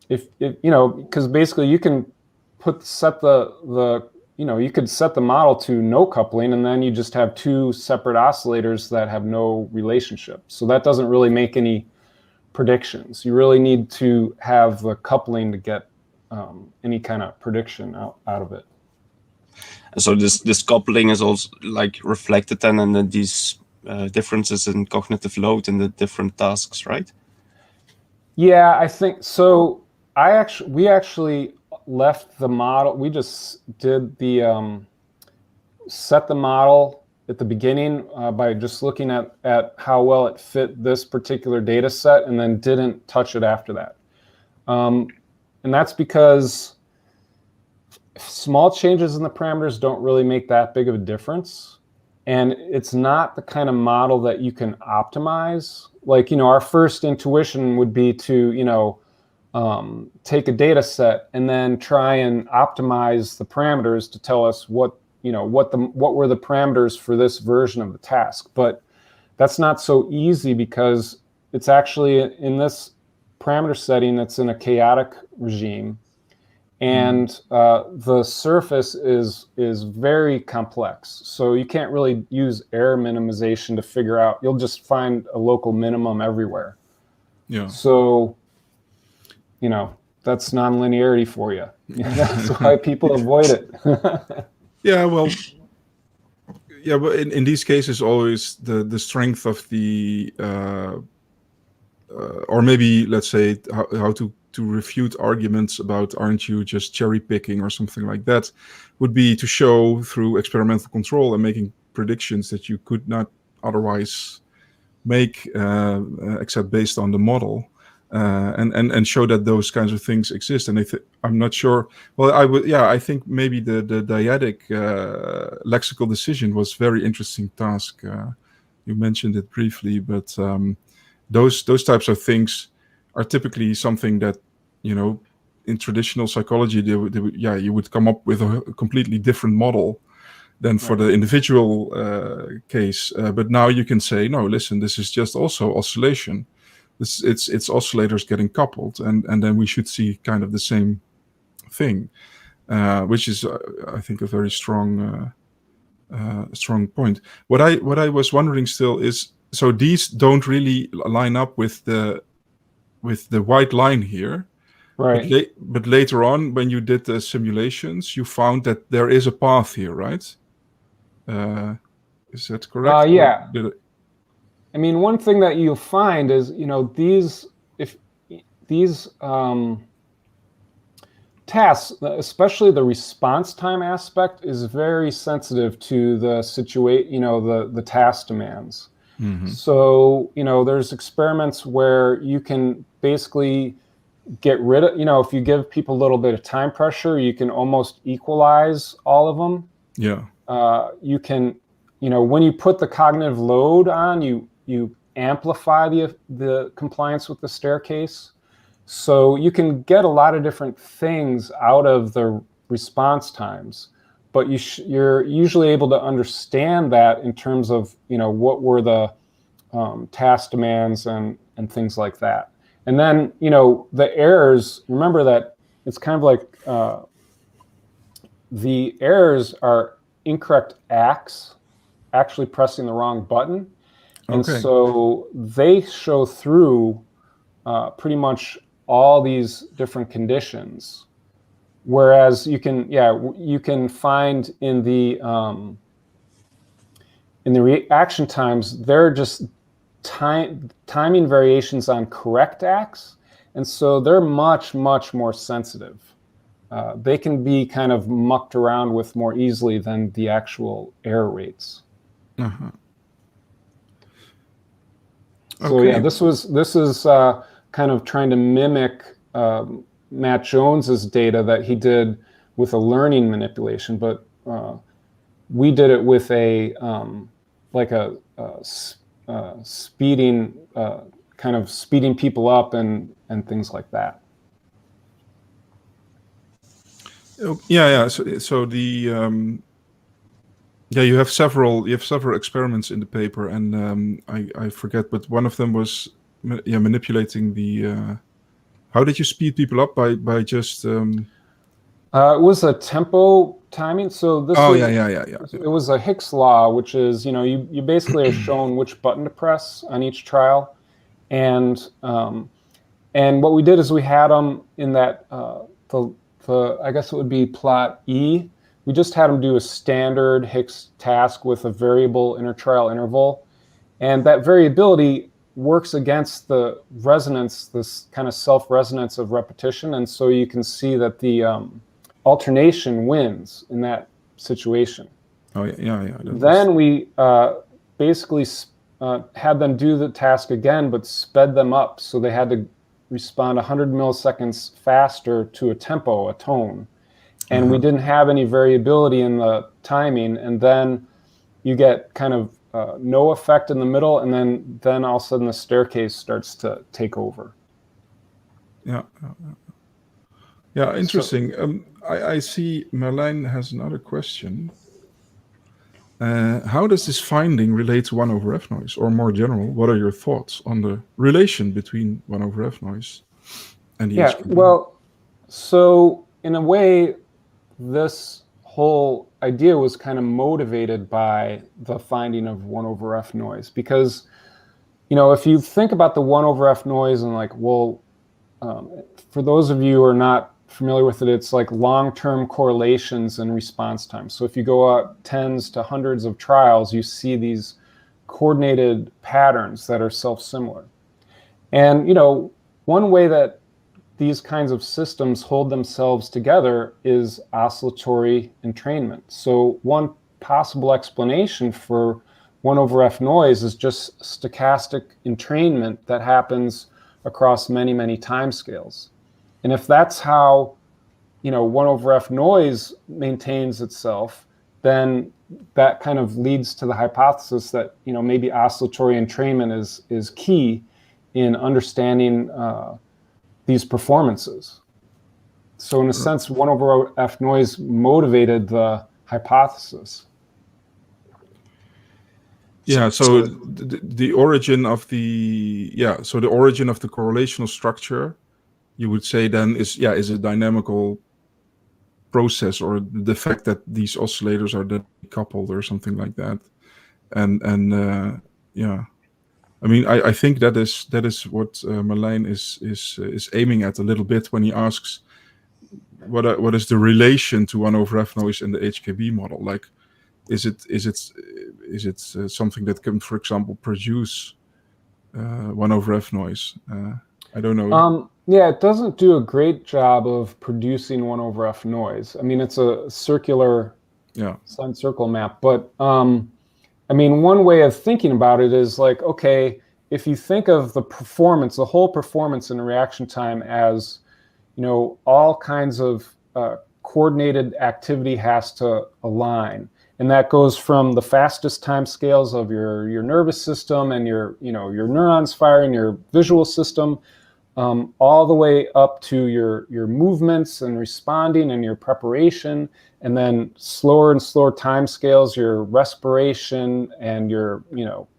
if because basically you can set you could set the model to no coupling, and then you just have two separate oscillators that have no relationship. So that doesn't really make any predictions. You really need to have the coupling to get any kind of prediction out of it. So this coupling is also like reflected then in these differences in cognitive load in the different tasks, right? Yeah, I think so. We actually left the model. We just did the set the model at the beginning by just looking at how well it fit this particular data set, and then didn't touch it after that. And that's because small changes in the parameters don't really make that big of a difference. And it's not the kind of model that you can optimize. Like, our first intuition would be to, take a data set and then try and optimize the parameters to tell us what were the parameters for this version of the task. But that's not so easy, because it's actually in this parameter setting that's in a chaotic regime, and the surface is very complex. So you can't really use error minimization to figure out. You'll just find a local minimum everywhere. Yeah. So, that's nonlinearity for you. That's why people avoid it. Yeah, well, but in these cases, always the strength of the, or maybe let's say how to refute arguments about aren't you just cherry picking or something like that, would be to show through experimental control and making predictions that you could not otherwise make except based on the model. And show that those kinds of things exist. And I'm not sure. Well, I think maybe the dyadic lexical decision was very interesting task. You mentioned it briefly, but those types of things are typically something that, in traditional psychology, you would come up with a completely different model than for the individual case. But now you can say, no, listen, this is just also oscillation. It's oscillators getting coupled, and then we should see kind of the same thing, which is, I think, a very strong point. What I was wondering still is, so these don't really line up with the white line here, right? But later on, when you did the simulations, you found that there is a path here, right? Is that correct? Yeah. I mean, one thing that you'll find is, these tasks, especially the response time aspect, is very sensitive to the the task demands. Mm-hmm. So, there's experiments where you can basically get rid of, if you give people a little bit of time pressure, you can almost equalize all of them. Yeah. You can, when you put the cognitive load on, you amplify the compliance with the staircase. So you can get a lot of different things out of the response times, but you're usually able to understand that in terms of, what were the task demands and things like that. And then, the errors, remember that it's kind of like the errors are incorrect acts, actually pressing the wrong button. And so they show through pretty much all these different conditions. Whereas you can find in the reaction times, they're just timing variations on correct acts. And so they're much, much more sensitive. They can be kind of mucked around with more easily than the actual error rates. Uh-huh. So yeah, this is kind of trying to mimic Matt Jones's data that he did with a learning manipulation, but we did it with a speeding, kind of speeding people up and things like that. Yeah. So the you have several experiments in the paper, and I forget, but one of them was manipulating the. How did you speed people up by just? It was a tempo timing. So this. It was a Hicks law, which is you basically are shown which button to press on each trial, and what we did is we had them in that I guess it would be plot E. We just had them do a standard Hicks task with a variable intertrial interval, and that variability works against the resonance, this kind of self-resonance of repetition, and so you can see that the alternation wins in that situation. Oh yeah. Then we basically had them do the task again, but sped them up, so they had to respond 100 milliseconds faster to a tempo, a tone. And we didn't have any variability in the timing, and then you get kind of no effect in the middle, and then all of a sudden the staircase starts to take over. Yeah, interesting. So, I see Marlijn has another question. How does this finding relate to 1 over F noise, or more general, what are your thoughts on the relation between 1 over F noise and the HKB? Well, so in a way, this whole idea was kind of motivated by the finding of 1 over F noise, because if you think about the 1 over F noise and for those of you who are not familiar with it, it's like long-term correlations in response time. So if you go out tens to hundreds of trials, you see these coordinated patterns that are self-similar. And one way that these kinds of systems hold themselves together is oscillatory entrainment. So one possible explanation for 1 over F noise is just stochastic entrainment that happens across many, many timescales. And if that's how 1 over F noise maintains itself, then that kind of leads to the hypothesis that maybe oscillatory entrainment is key in understanding these performances. So in a sense, 1 over F noise motivated the hypothesis. Yeah, so the origin of the correlational structure, you would say then is a dynamical process, or the fact that these oscillators are decoupled or something like that. And I mean, I think that is what Marlijn is aiming at a little bit when he asks what is the relation to 1 over F noise in the HKB model? Like, is it something that can, for example, produce 1 over F noise? I don't know. It doesn't do a great job of producing 1 over F noise. I mean, it's a circular sign circle map, but I mean, one way of thinking about it is like, okay, if you think of the performance, the whole performance and reaction time as, all kinds of coordinated activity has to align. And that goes from the fastest time scales of your nervous system and your neurons firing, your visual system, all the way up to your movements and responding and your preparation, and then slower and slower time scales, your respiration and your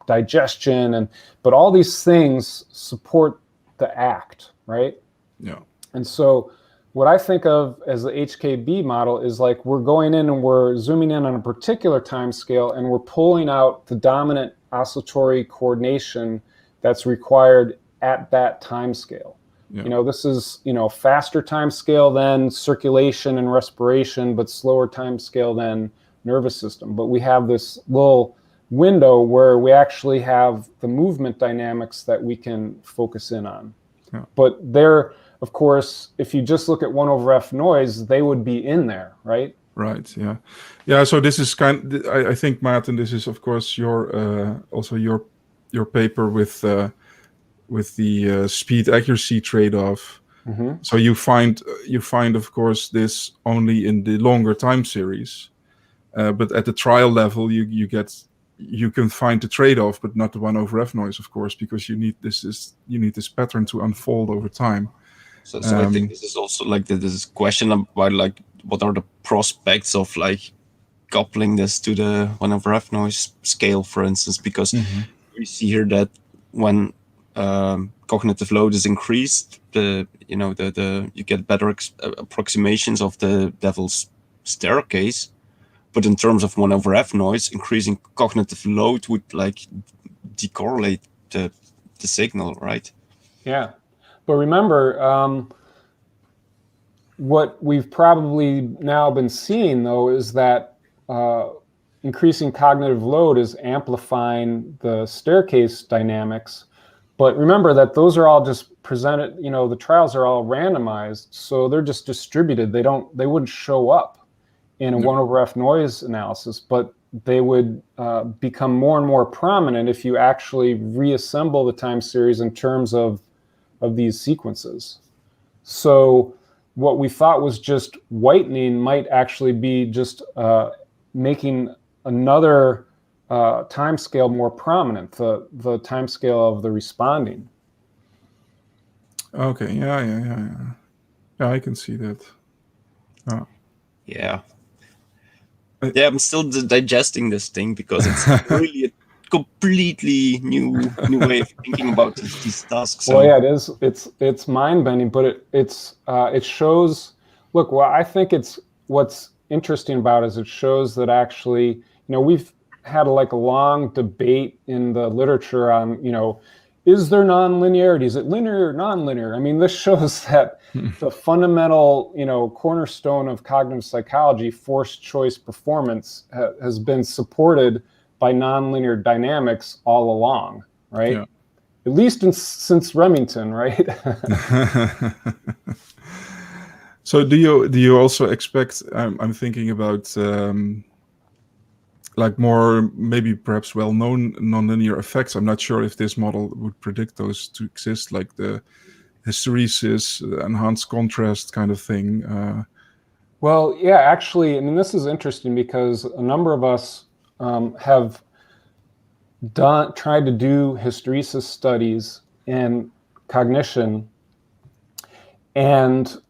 digestion, but all these things support the act, right? Yeah. And so what I think of as the HKB model is like we're going in and we're zooming in on a particular time scale, and we're pulling out the dominant oscillatory coordination that's required at that time scale. Yeah. This is, faster time scale than circulation and respiration, but slower time scale than nervous system. But we have this little window where we actually have the movement dynamics that we can focus in on. Yeah. But there, of course, if you just look at 1 over F noise, they would be in there, right? Right. Yeah. Yeah. So this is I think, Maarten, this is of course also your paper with the speed accuracy trade-off. So you find, of course, this only in the longer time series, but at the trial level, you can find the trade-off, but not the 1/f noise, of course, because you need this pattern to unfold over time. So I think this is also like this question about like what are the prospects of like coupling this to the 1/f noise scale, for instance, because we see here that when cognitive load is increased, you get better approximations of the devil's staircase. But in terms of 1/f noise, increasing cognitive load would like decorrelate the signal, right? Yeah, but remember, what we've probably now been seeing though is that increasing cognitive load is amplifying the staircase dynamics. But remember that those are all just presented, the trials are all randomized, so they're just distributed. They wouldn't show up in a 1/f noise analysis, but they would become more and more prominent if you actually reassemble the time series in terms of these sequences. So what we thought was just whitening might actually be just making another time scale more prominent, the time scale of the responding. Okay, yeah, I can see that. Yeah, I'm still digesting this thing because it's really a completely new way of thinking about these tasks. So. Well, yeah, it is. It's mind-bending, but it shows. Look, well, I think what's interesting about it is it shows that actually, we've had a long debate in the literature on, is there nonlinearity? Is it linear or nonlinear? I mean, this shows that the fundamental, cornerstone of cognitive psychology, forced choice performance, has been supported by nonlinear dynamics all along, right? Yeah. At least since Remington, right? So do you also expect? I'm thinking about like more maybe perhaps well-known nonlinear effects. I'm not sure if this model would predict those to exist, like the hysteresis, enhanced contrast kind of thing. Well, yeah, actually, I mean, this is interesting because a number of us have tried to do hysteresis studies in cognition, and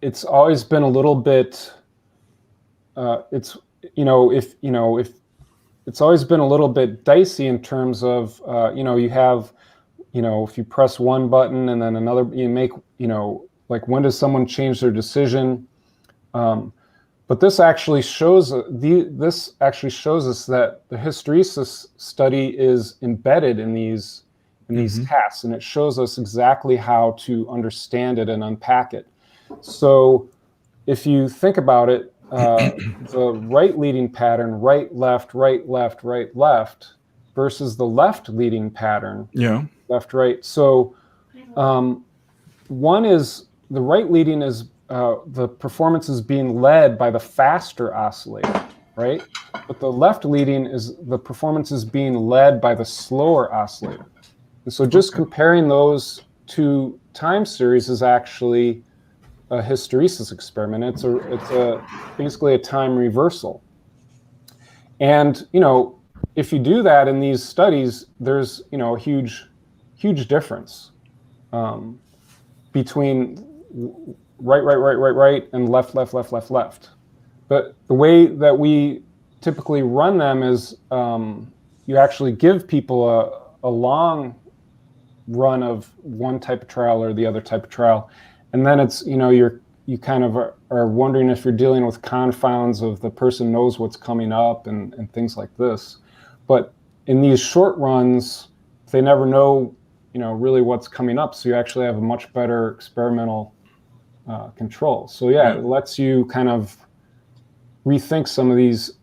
it's always been a little bit. If it's always been a little bit dicey in terms of you have, if you press one button and then another, you make, like when does someone change their decision? But this actually shows us that the hysteresis study is embedded in these tasks, and it shows us exactly how to understand it and unpack it. So if you think about it, the right leading pattern, right, left, versus the left leading pattern, left, right. So one is the right leading is the performance is being led by the faster oscillator, right? But the left leading is the performance is being led by the slower oscillator. And so just comparing those two time series is actually a hysteresis experiment. It's basically a time reversal. And if you do that in these studies, there's a huge difference between right and left. But the way that we typically run them is you actually give people a long run of one type of trial or the other type of trial, and then it's you kind of are wondering if you're dealing with confounds of the person knows what's coming up and things like this. But in these short runs, they never know really what's coming up, so you actually have a much better experimental control. So it lets you kind of rethink some of these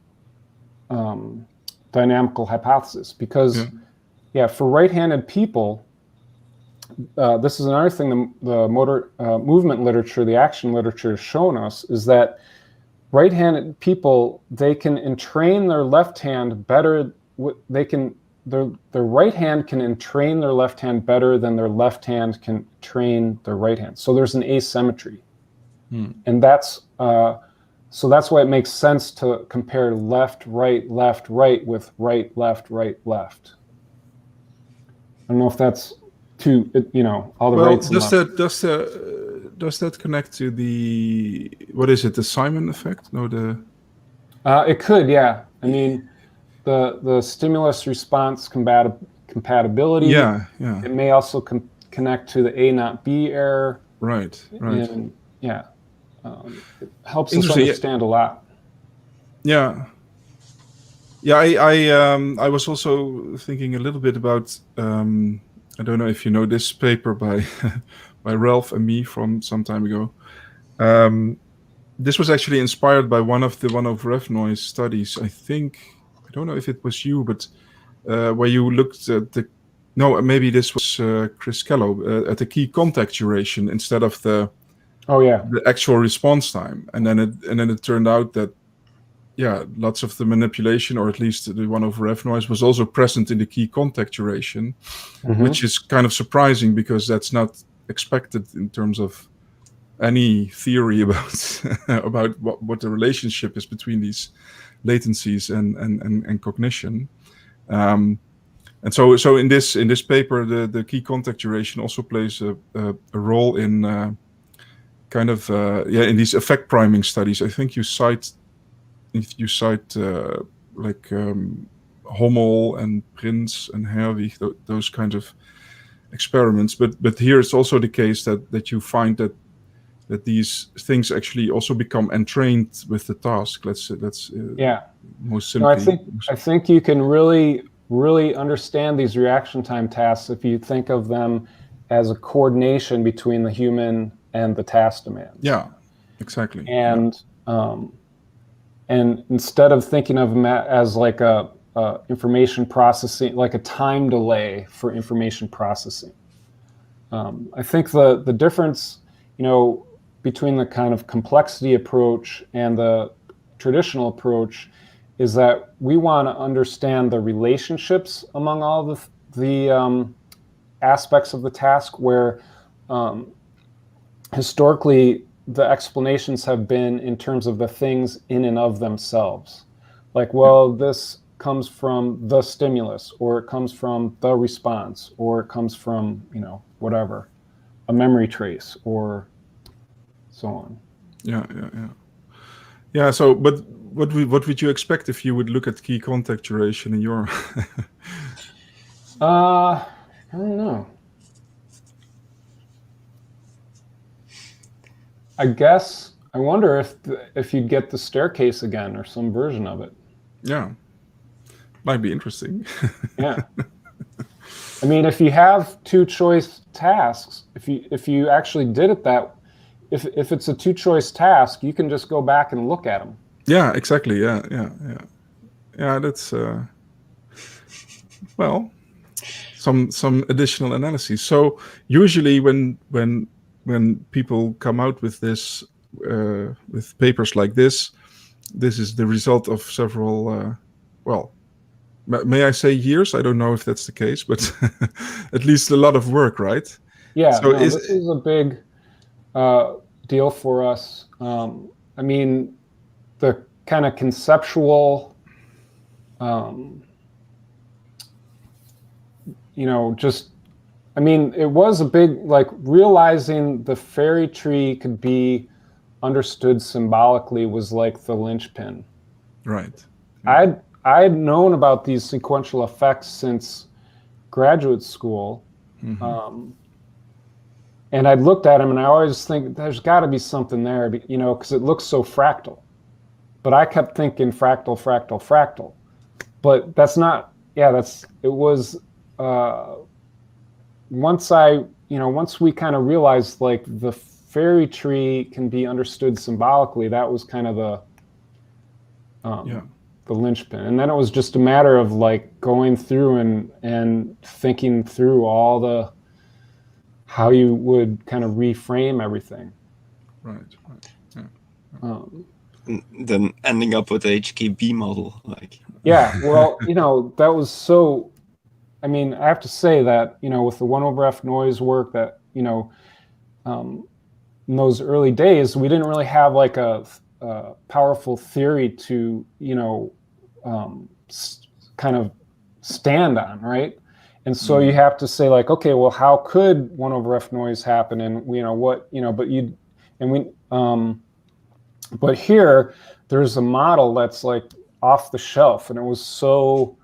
dynamical hypotheses, because for right-handed people, this is another thing the motor movement literature, the action literature has shown us, is that right-handed people, they can entrain their left hand better. They can their right hand can entrain their left hand better than their left hand can train their right hand. So there's an asymmetry. And that's so that's why it makes sense to compare left, right with right, left, right, left. I don't know if that's too, all the rights. Does that connect to the, what is it, the Simon effect? No, it could, yeah. I mean, the stimulus response compatibility. Yeah. It may also connect to the A not B error. Right. And, yeah. It helps us understand a lot. Yeah. I was also thinking a little bit about, I don't know if you know this paper by by Ralph and me from some time ago. This was actually inspired by one of the one-over-F noise studies. I don't know if it was you, but where you looked at maybe this was Chris Kello, at the key contact duration instead of the actual response time. And then it turned out that, lots of the manipulation, or at least the one-over-F noise, was also present in the key contact duration, which is kind of surprising because that's not expected in terms of any theory about what the relationship is between these latencies and cognition. And so in this paper, the key contact duration also plays a role in in these effect priming studies. I think you cite like Hommel and Prince and Herwig, those kinds of experiments. But here it's also the case that you find that these things actually also become entrained with the task. Let's most simply. I think you can really understand these reaction time tasks if you think of them as a coordination between the human and the task demands. Yeah, exactly. And instead of thinking of them as like a information processing, like a time delay for information processing, I think the difference, between the kind of complexity approach and the traditional approach is that we want to understand the relationships among all the aspects of the task, where historically the explanations have been in terms of the things in and of themselves. Like, well, this comes from the stimulus, or it comes from the response, or it comes from, whatever, a memory trace, or so on. Yeah. So, but what would you expect if you would look at key contact duration in your? I don't know. I guess I wonder if you'd get the staircase again or some version of it. Yeah, might be interesting. Yeah. I mean, if you have two choice tasks, if you actually did it if it's a two choice task, you can just go back and look at them. Yeah, exactly. Yeah. That's some additional analysis. So usually when people come out with this with papers like this is the result of several may I say years? I don't know if that's the case, but at least a lot of work, right? Yeah, so this is a big deal for us. I mean, the kind of conceptual, it was a big, like, realizing the fairy tree could be understood symbolically was like the linchpin. Right. I'd known about these sequential effects since graduate school. And I'd looked at them and I always think there's got to be something there, because it looks so fractal. But I kept thinking fractal. But that's not, it was, once we kind of realized like the fairy tree can be understood symbolically, that was kind of the linchpin. And then it was just a matter of like going through and thinking through all how you would kind of reframe everything. Right. Yeah. Then ending up with the HKB model, like. Yeah, well, that was so I mean, I have to say that, with the 1/f noise work that, in those early days, we didn't really have like a powerful theory to, kind of stand on, right? And so you have to say like, okay, well, how could 1/f noise happen? And, but here there's a model that's like off the shelf, and it was so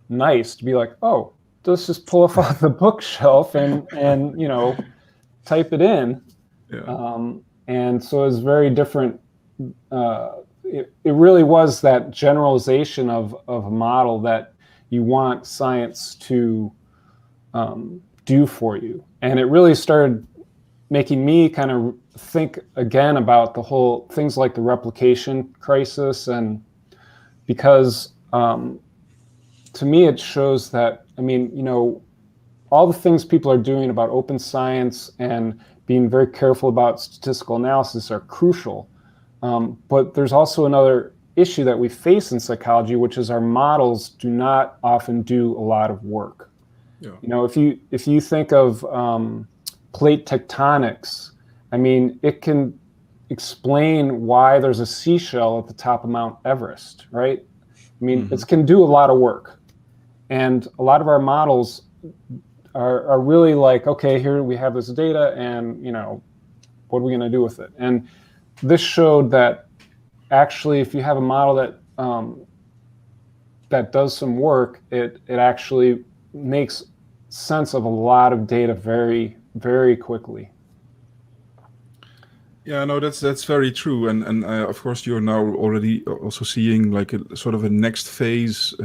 nice to be like, oh, let's just pull it off the bookshelf and type it in. Yeah. And so it's very different. It really was that generalization of a model that you want science to do for you. And it really started making me kind of think again about the whole things like the replication crisis. And because to me, it shows that, all the things people are doing about open science and being very careful about statistical analysis are crucial. But there's also another issue that we face in psychology, which is our models do not often do a lot of work. Yeah. If you think of plate tectonics, it can explain why there's a seashell at the top of Mount Everest, right? It can do a lot of work. And a lot of our models are really like, okay, here we have this data, and what are we going to do with it? And this showed that actually, if you have a model that that does some work, it actually makes sense of a lot of data very, very quickly. Yeah, no, that's very true, and of course you're now already also seeing like a sort of a next phase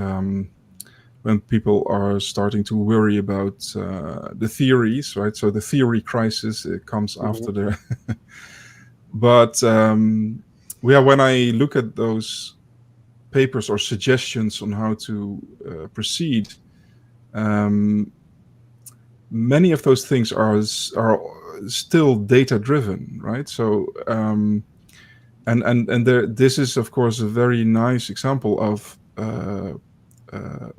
when people are starting to worry about the theories, right? So the theory crisis comes after the. But when I look at those papers or suggestions on how to proceed, many of those things are still data driven, right? So and this is of course a very nice example of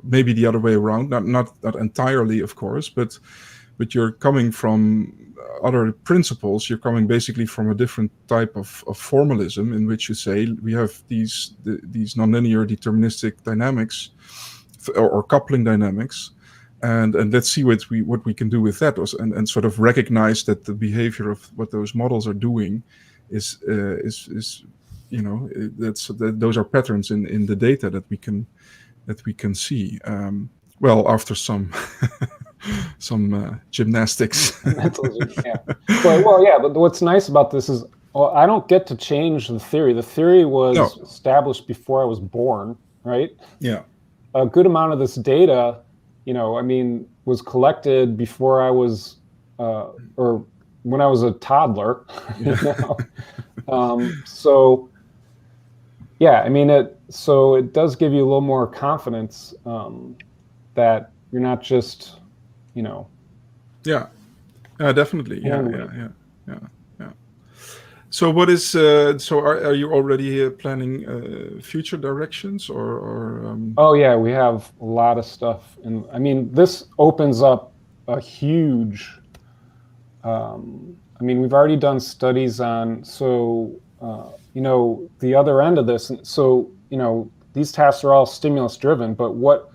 maybe the other way around, not entirely, of course, but you're coming from other principles. You're coming basically from a different type of formalism, in which you say we have these nonlinear deterministic dynamics or coupling dynamics, and let's see what we can do with that, and sort of recognize that the behavior of what those models are doing is those are patterns in the data that we can see. Well, after some gymnastics. Yeah. But what's nice about this is, I don't get to change the theory. The theory was established before I was born, right? Yeah. A good amount of this data, was collected before I was, or when I was a toddler. So, yeah, it does give you a little more confidence that you're not just, Yeah, definitely. Yeah. So what is are you already planning future directions or Oh yeah, we have a lot of stuff, and this opens up a huge. We've already done studies on the other end of this, and so these tasks are all stimulus driven, but what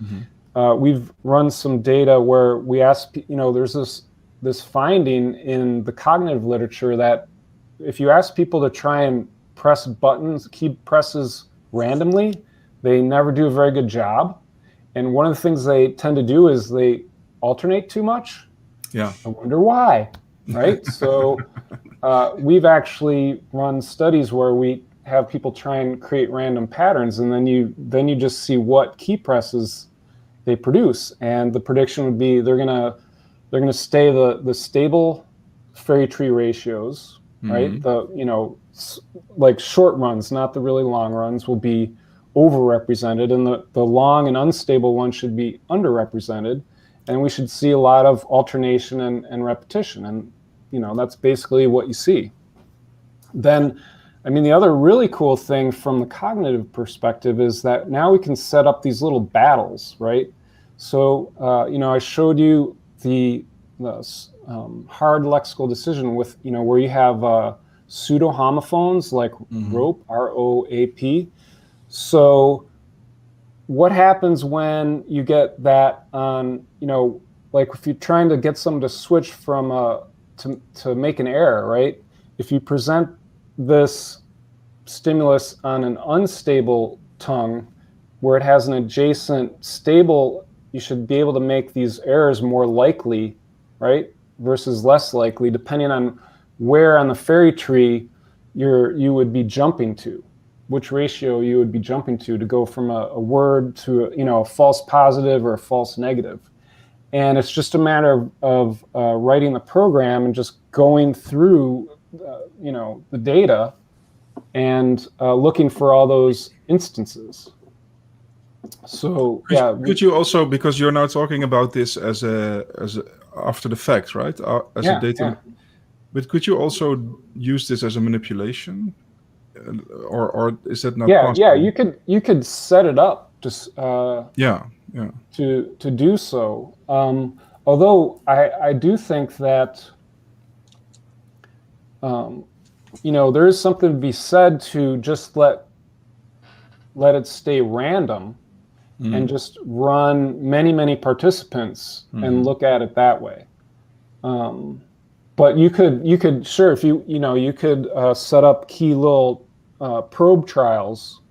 we've run some data where we ask, there's this finding in the cognitive literature that if you ask people to try and press buttons, key presses randomly, they never do a very good job. And one of the things they tend to do is they alternate too much. Yeah. I wonder why, right? So we've actually run studies where we have people try and create random patterns, and then you just see what key presses they produce, and the prediction would be they're gonna stay the stable fairy tree ratios, right? The like short runs, not the really long runs, will be overrepresented, and the long and unstable ones should be underrepresented, and we should see a lot of alternation and repetition, and that's basically what you see. Then, the other really cool thing from the cognitive perspective is that now we can set up these little battles, right? So, I showed you the hard lexical decision with, where you have pseudo homophones like rope, ROAP. So what happens when you get that on, like if you're trying to get someone to switch from to make an error, right? If you present this stimulus on an unstable tongue where it has an adjacent stable, you should be able to make these errors more likely, right? Versus less likely, depending on where on the fairy tree you would be jumping to, which ratio you would be jumping to go from a word to a false positive or a false negative. And it's just a matter of writing the program and just going through the data and looking for all those instances. So could you also, because you're now talking about this as a after the fact, right? As a data, but could you also use this as a manipulation, or is that not possible? Yeah, you could set it up to to do so. Although I do think that there is something to be said to just let it stay random and just run many participants and look at it that way. But you could sure, if you could set up key little probe trials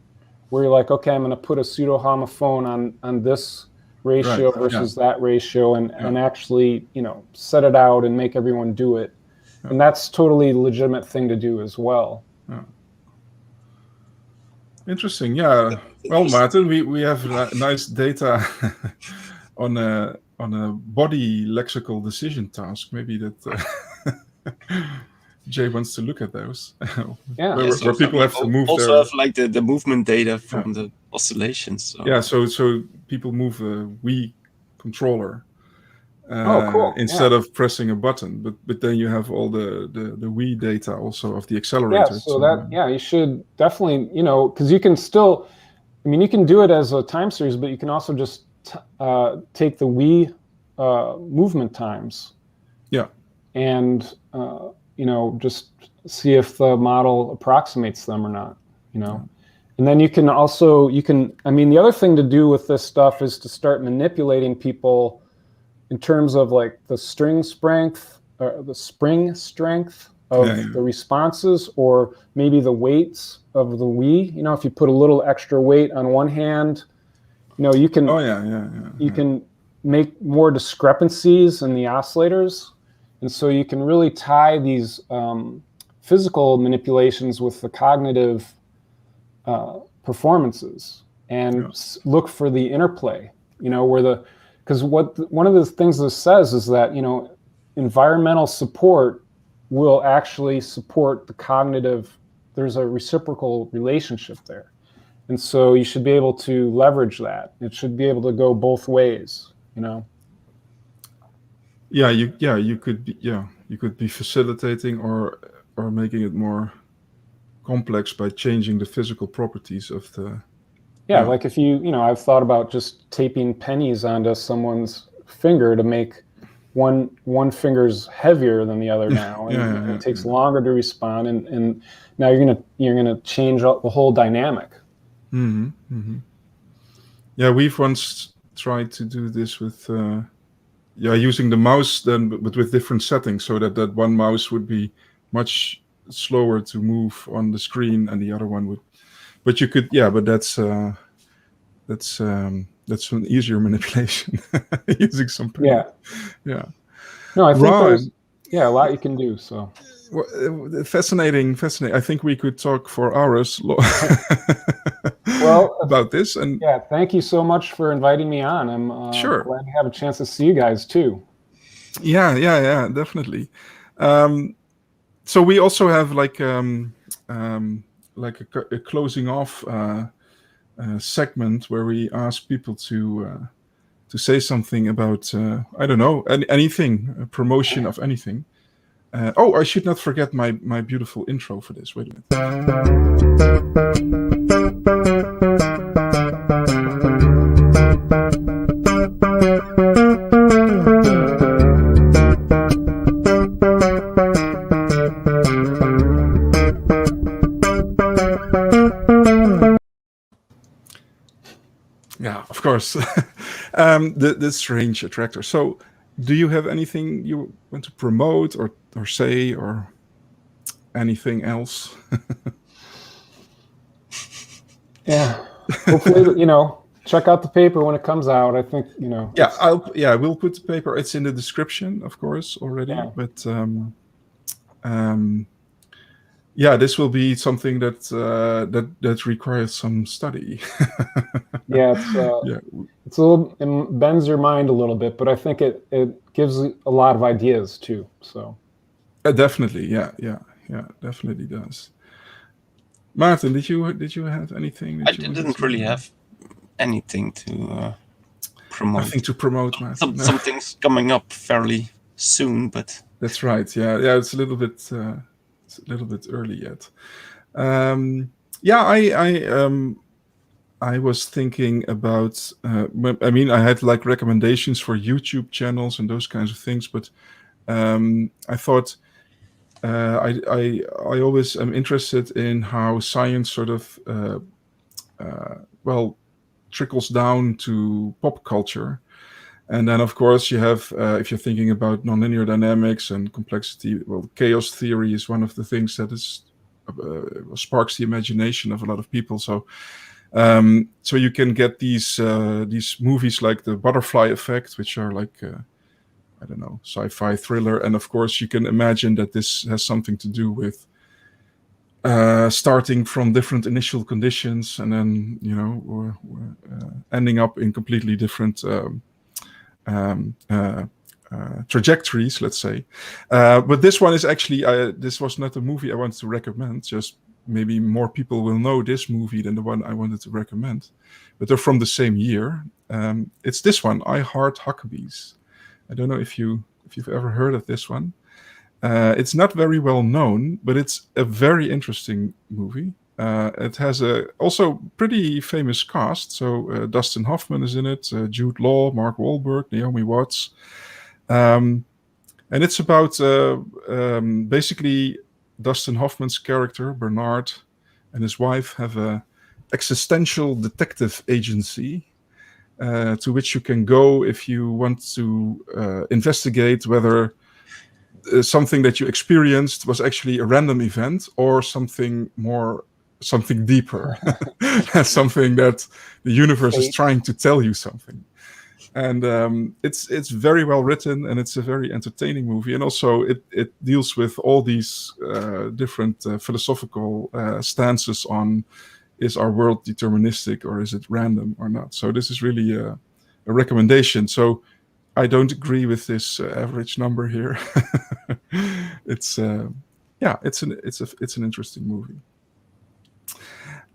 where you're like, okay, I'm going to put a pseudo homophone on this ratio versus that ratio, and actually set it out and make everyone do it. And that's totally a legitimate thing to do as well. Interesting. Yeah. Well, Martin, we have nice data on a body lexical decision task. Maybe that Jay wants to look at those. Where people have to move. Also have like the movement data from the oscillations. So. Yeah. So people move a Wii controller. Cool. Instead of pressing a button, but then you have all the Wii data also of the accelerator. You should definitely, because you can still, you can do it as a time series, but you can also just take the Wii movement times. Yeah. And just see if the model approximates them or not. And then you can also the other thing to do with this stuff is to start manipulating people in terms of like the string strength or the spring strength of the responses, or maybe the weights of the Wii. If you put a little extra weight on one hand, you can you can make more discrepancies in the oscillators, and so you can really tie these physical manipulations with the cognitive performances and look for the interplay. Because one of the things this says is that environmental support will actually support the cognitive. There's a reciprocal relationship there, and so you should be able to leverage that. It should be able to go both ways. You could be facilitating or making it more complex by changing the physical properties of the. Yeah, like if I've thought about just taping pennies onto someone's finger to make one finger's heavier than the other now, and it takes longer to respond, and now you're gonna change the whole dynamic. Yeah, we've once tried to do this with using the mouse but with different settings, so that one mouse would be much slower to move on the screen and the other one would. But you could, but that's an easier manipulation using some. No, I think there's a lot you can do. So fascinating. I think we could talk for hours. About this. And thank you so much for inviting me on. I'm glad to have a chance to see you guys too. Yeah, definitely. So we also have like a closing off segment where we ask people to say something about I don't know, anything, a promotion of anything. I should not forget my beautiful intro for this. Wait a minute. course. The strange attractor. So, do you have anything you want to promote or say or anything else? Yeah. Hopefully, check out the paper when it comes out. I think, Yeah, we'll put the paper. It's in the description, of course, already. Yeah. But this will be something that requires some study. Yeah, it's a little, it bends your mind a little bit, but I think it gives a lot of ideas too. So definitely, yeah, definitely does. Martin, did you have anything? I didn't really have anything to promote. Nothing to promote, Martin. Something's coming up fairly soon, but that's right. Yeah, it's a little bit early yet. I was thinking about. I had like recommendations for YouTube channels and those kinds of things, but I thought I always am interested in how science sort of trickles down to pop culture. And then, of course, you have, if you're thinking about nonlinear dynamics and complexity, well, chaos theory is one of the things that sparks the imagination of a lot of people. So you can get these movies like The Butterfly Effect, which are like, sci-fi thriller. And of course, you can imagine that this has something to do with starting from different initial conditions and then, ending up in completely different trajectories, let's say. But this one is actually, this was not a movie I wanted to recommend, just maybe more people will know this movie than the one I wanted to recommend. But they're from the same year. It's this one, I Heart Huckabees. I don't know if you've ever heard of this one. It's not very well known, but it's a very interesting movie. It has a also pretty famous cast. So Dustin Hoffman is in it, Jude Law, Mark Wahlberg, Naomi Watts. And it's about basically Dustin Hoffman's character, Bernard, and his wife have a existential detective agency to which you can go if you want to investigate whether something that you experienced was actually a random event or something deeper, something that the universe is trying to tell you something. And it's very well written, and it's a very entertaining movie. And also it deals with all these different philosophical stances on, is our world deterministic or is it random or not? So this is really a recommendation. So I don't agree with this average number here. It's an interesting movie.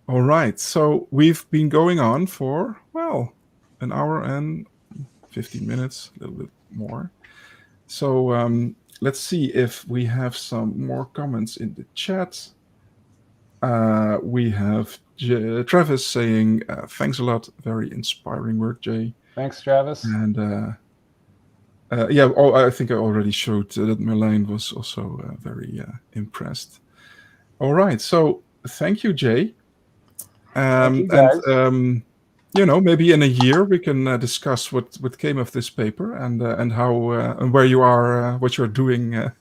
All right, so we've been going on for an hour and 15 minutes, a little bit more. So let's see if we have some more comments in the chat. We have Travis saying, thanks a lot, very inspiring work, Jay. Thanks, Travis. And I think I already showed that Merlijn was also very impressed. All right, so thank you, Jay. Thank you, guys. And maybe in a year we can discuss what came of this paper and how and where you are, what you're doing.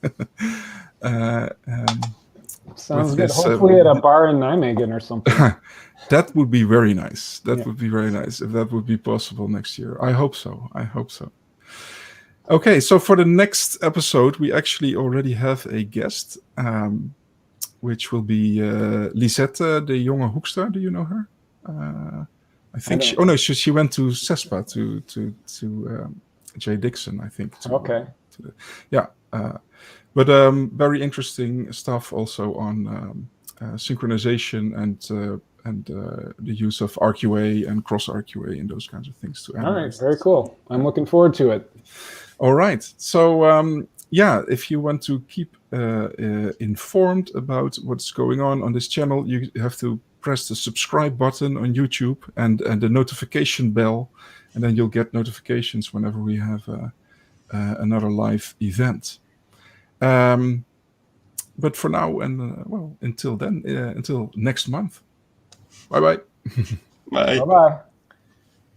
Sounds good. Hopefully at a bar in Nijmegen or something. That would be very nice. That would be very nice if that would be possible next year. I hope so. Okay, so for the next episode, we actually already have a guest, which will be Lisette de Jonge Hoekstra. Do you know her? I think she went to CESPA to Jay Dixon, I think. But very interesting stuff also on synchronization and the use of RQA and cross RQA and those kinds of things to analyze. All right, very cool. I'm looking forward to it. All right. So, if you want to keep informed about what's going on this channel, you have to press the subscribe button on YouTube and the notification bell, and then you'll get notifications whenever we have another live event. But for now, and until then, until next month. Bye-bye. Bye. Bye-bye.